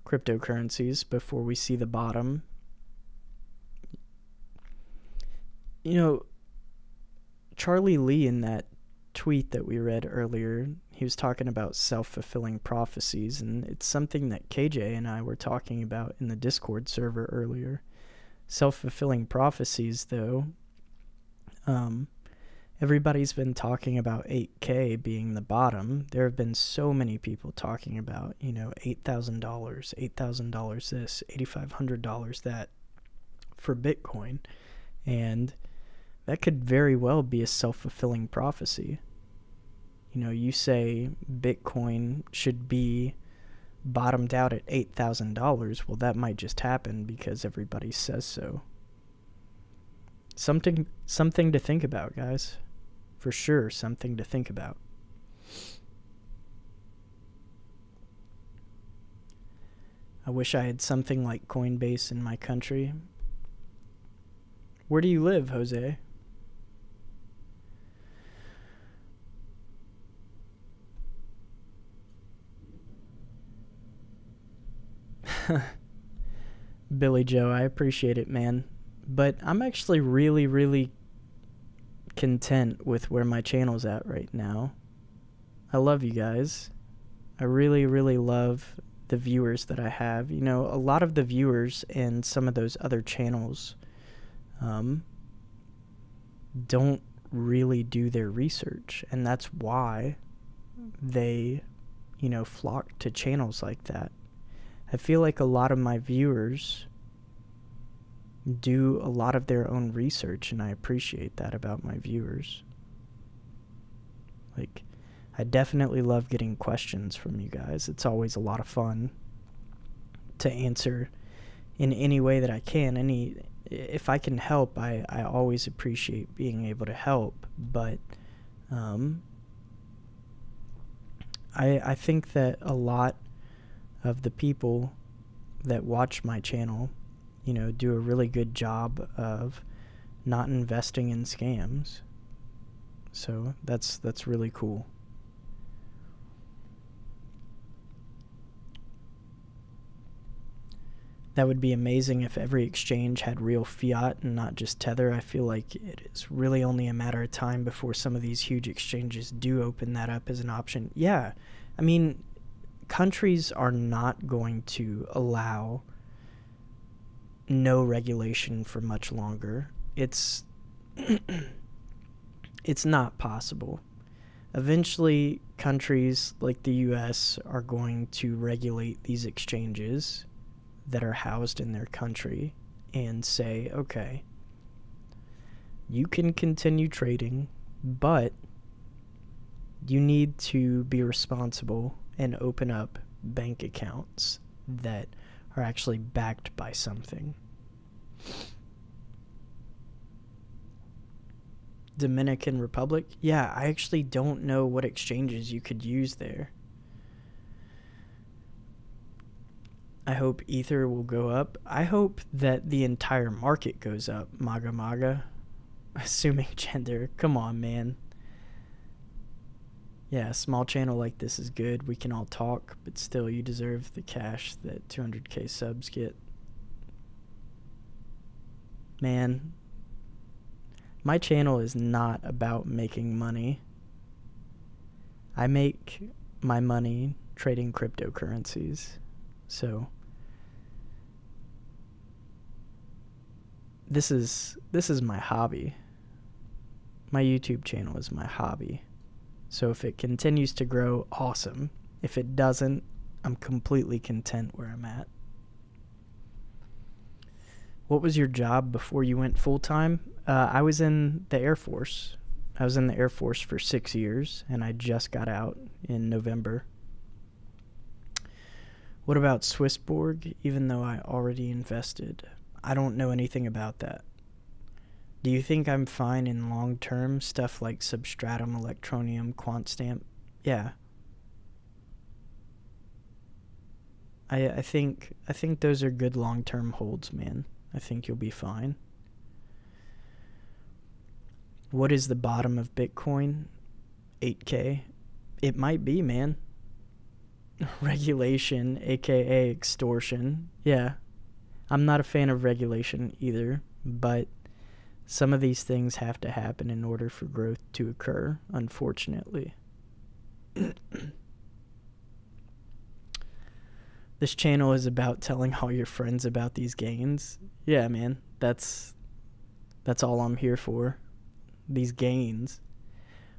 cryptocurrencies before we see the bottom. You know, Charlie Lee, in that tweet that we read earlier, he was talking about self-fulfilling prophecies, and it's something that KJ and I were talking about in the Discord server earlier. Self-fulfilling prophecies, though, everybody's been talking about 8K being the bottom. There have been so many people talking about, you know, $8,000, $8,000 this, $8,500 that for Bitcoin, and that could very well be a self-fulfilling prophecy. You know, you say Bitcoin should be bottomed out at $8,000. Well, that might just happen because everybody says so. Something to think about, guys. For sure, something to think about. I wish I had something like Coinbase in my country. Where do you live, Jose? Billy Joe, I appreciate it, man. But I'm actually really, really content with where my channel's at right now. I love you guys. I really, really love the viewers that I have. You know, a lot of the viewers in some of those other channels don't really do their research, and that's why they, you know, flock to channels like that. I feel like a lot of my viewers do a lot of their own research, and I appreciate that about my viewers. Like, I definitely love getting questions from you guys. It's always a lot of fun to answer in any way that I can. If I can help, I always appreciate being able to help, but I think that a lot of the people that watch my channel, you know, do a really good job of not investing in scams. So that's really cool. That would be amazing if every exchange had real fiat and not just Tether. I feel like it is really only a matter of time before some of these huge exchanges do open that up as an option. Yeah, I mean, countries are not going to allow no regulation for much longer. It's not possible. Eventually, countries like the US are going to regulate these exchanges that are housed in their country and say, okay, you can continue trading, but you need to be responsible and open up bank accounts that are actually backed by something. Dominican Republic? Yeah, I actually don't know what exchanges you could use there. I hope Ether will go up. I hope that the entire market goes up. Maga Maga. Assuming gender. Come on, man. Yeah, a small channel like this is good. We can all talk, but still, you deserve the cash that 200k subs get. Man, My channel is not about making money. I make my money trading cryptocurrencies. So this is my hobby. My YouTube channel is my hobby. So if it continues to grow, awesome. If it doesn't, I'm completely content where I'm at. What was your job before you went full-time? I was in the Air Force. I was in the Air Force for 6 years, and I just got out in November. What about Swissborg, even though I already invested? I don't know anything about that. Do you think I'm fine in long-term stuff like Substratum, Electronium, QuantStamp? Yeah. I think those are good long-term holds, man. I think you'll be fine. What is the bottom of Bitcoin? 8K? It might be, man. Regulation, aka extortion. Yeah. I'm not a fan of regulation either, but some of these things have to happen in order for growth to occur, unfortunately. This channel is about telling all your friends about these gains. Yeah, man. That's all I'm here for. These gains.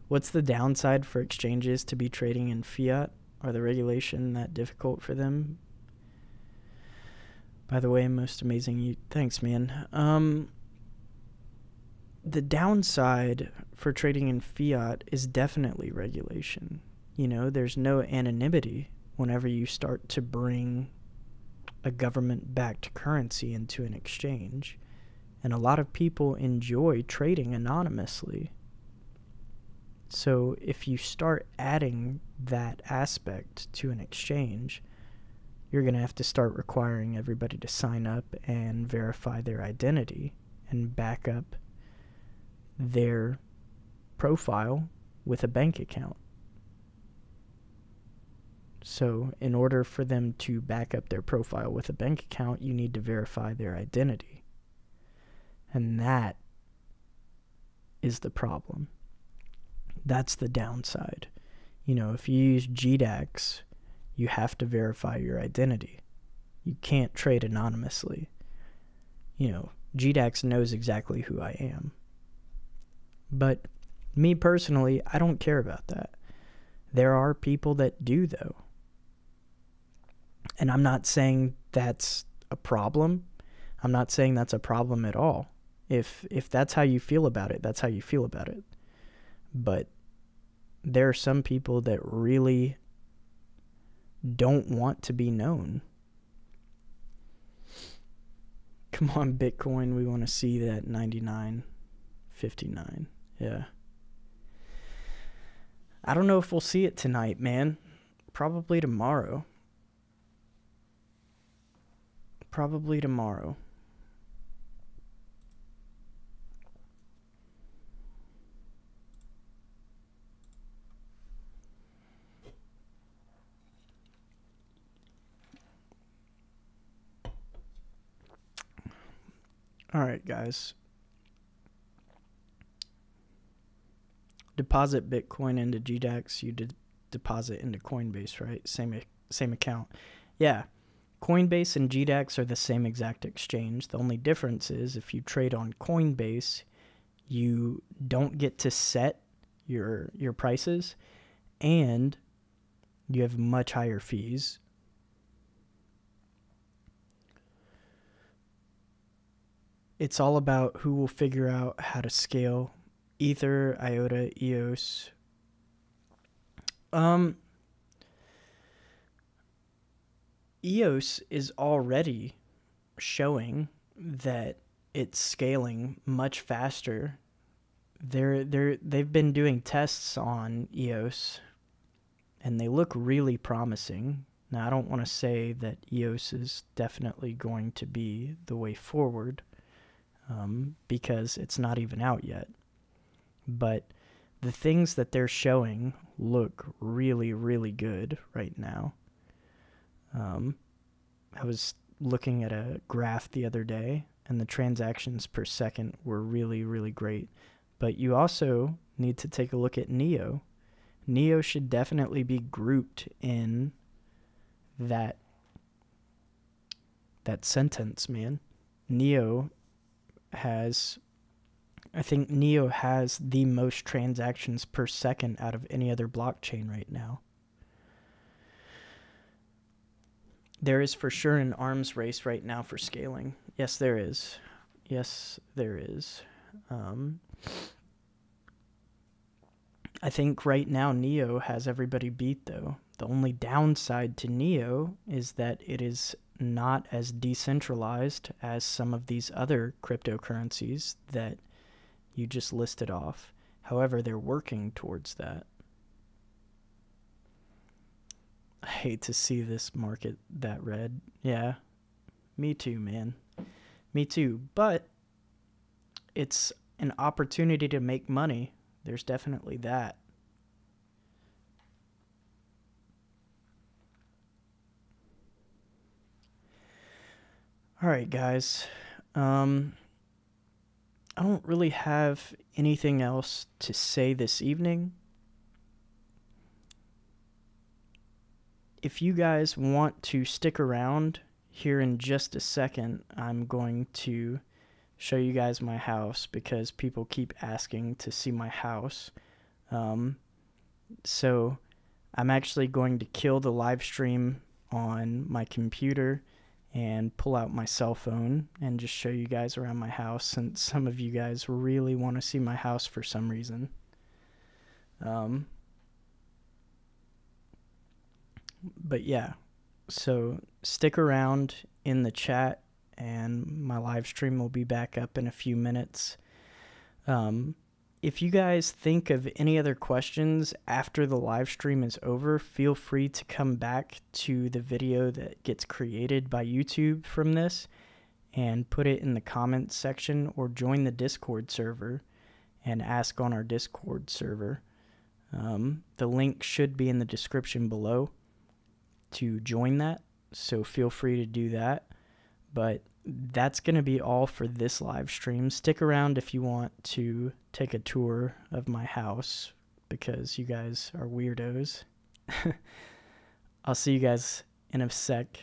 What's the downside for exchanges to be trading in fiat? Are the regulation that difficult for them? By the way, most amazing thanks, man. The downside for trading in fiat is definitely regulation. You know, there's no anonymity whenever you start to bring a government-backed currency into an exchange. And a lot of people enjoy trading anonymously. So if you start adding that aspect to an exchange, you're going to have to start requiring everybody to sign up and verify their identity and back up their profile with a bank account. So in order for them to back up their profile with a bank account, you need to verify their identity. And that is the problem. That's the downside. You know, if you use GDAX, you have to verify your identity. You can't trade anonymously. You know, GDAX knows exactly who I am. But me personally, I don't care about that. There are people that do, though. And I'm not saying that's a problem. I'm not saying that's a problem at all. If that's how you feel about it, that's how you feel about it. But there are some people that really don't want to be known. Come on, Bitcoin, we want to see that 99.59. Yeah. I don't know if we'll see it tonight, man. Probably tomorrow. Probably tomorrow. All right, guys. Deposit Bitcoin into GDAX, you deposit into Coinbase, right? Same account. Yeah. Coinbase and GDAX are the same exact exchange. The only difference is if you trade on Coinbase, you don't get to set your prices, and you have much higher fees. It's all about who will figure out how to scale Ether, IOTA, EOS. EOS is already showing that it's scaling much faster. They've been doing tests on EOS, and they look really promising. Now, I don't want to say that EOS is definitely going to be the way forward, because it's not even out yet. But the things that they're showing look really, really good right now. I was looking at a graph the other day, and the transactions per second were really, really great. But you also need to take a look at NEO. NEO should definitely be grouped in that sentence, man. NEO has, I think NEO has the most transactions per second out of any other blockchain right now. There is for sure an arms race right now for scaling. Yes, there is. Yes, there is. I think right now NEO has everybody beat, though. The only downside to NEO is that it is not as decentralized as some of these other cryptocurrencies that you just listed off. However, they're working towards that. I hate to see this market that red. Yeah, me too, man. Me too. But it's an opportunity to make money. There's definitely that. All right, guys. I don't really have anything else to say this evening. If you guys want to stick around here in just a second, I'm going to show you guys my house because people keep asking to see my house. So I'm actually going to kill the live stream on my computer and pull out my cell phone and just show you guys around my house, since some of you guys really want to see my house for some reason. But yeah, so stick around in the chat and my live stream will be back up in a few minutes. If you guys think of any other questions after the live stream is over, feel free to come back to the video that gets created by YouTube from this and put it in the comments section, or join the Discord server and ask on our Discord server. The link should be in the description below to join that, so feel free to do that. But that's going to be all for this live stream. Stick around if you want to take a tour of my house, because you guys are weirdos. I'll see you guys in a sec.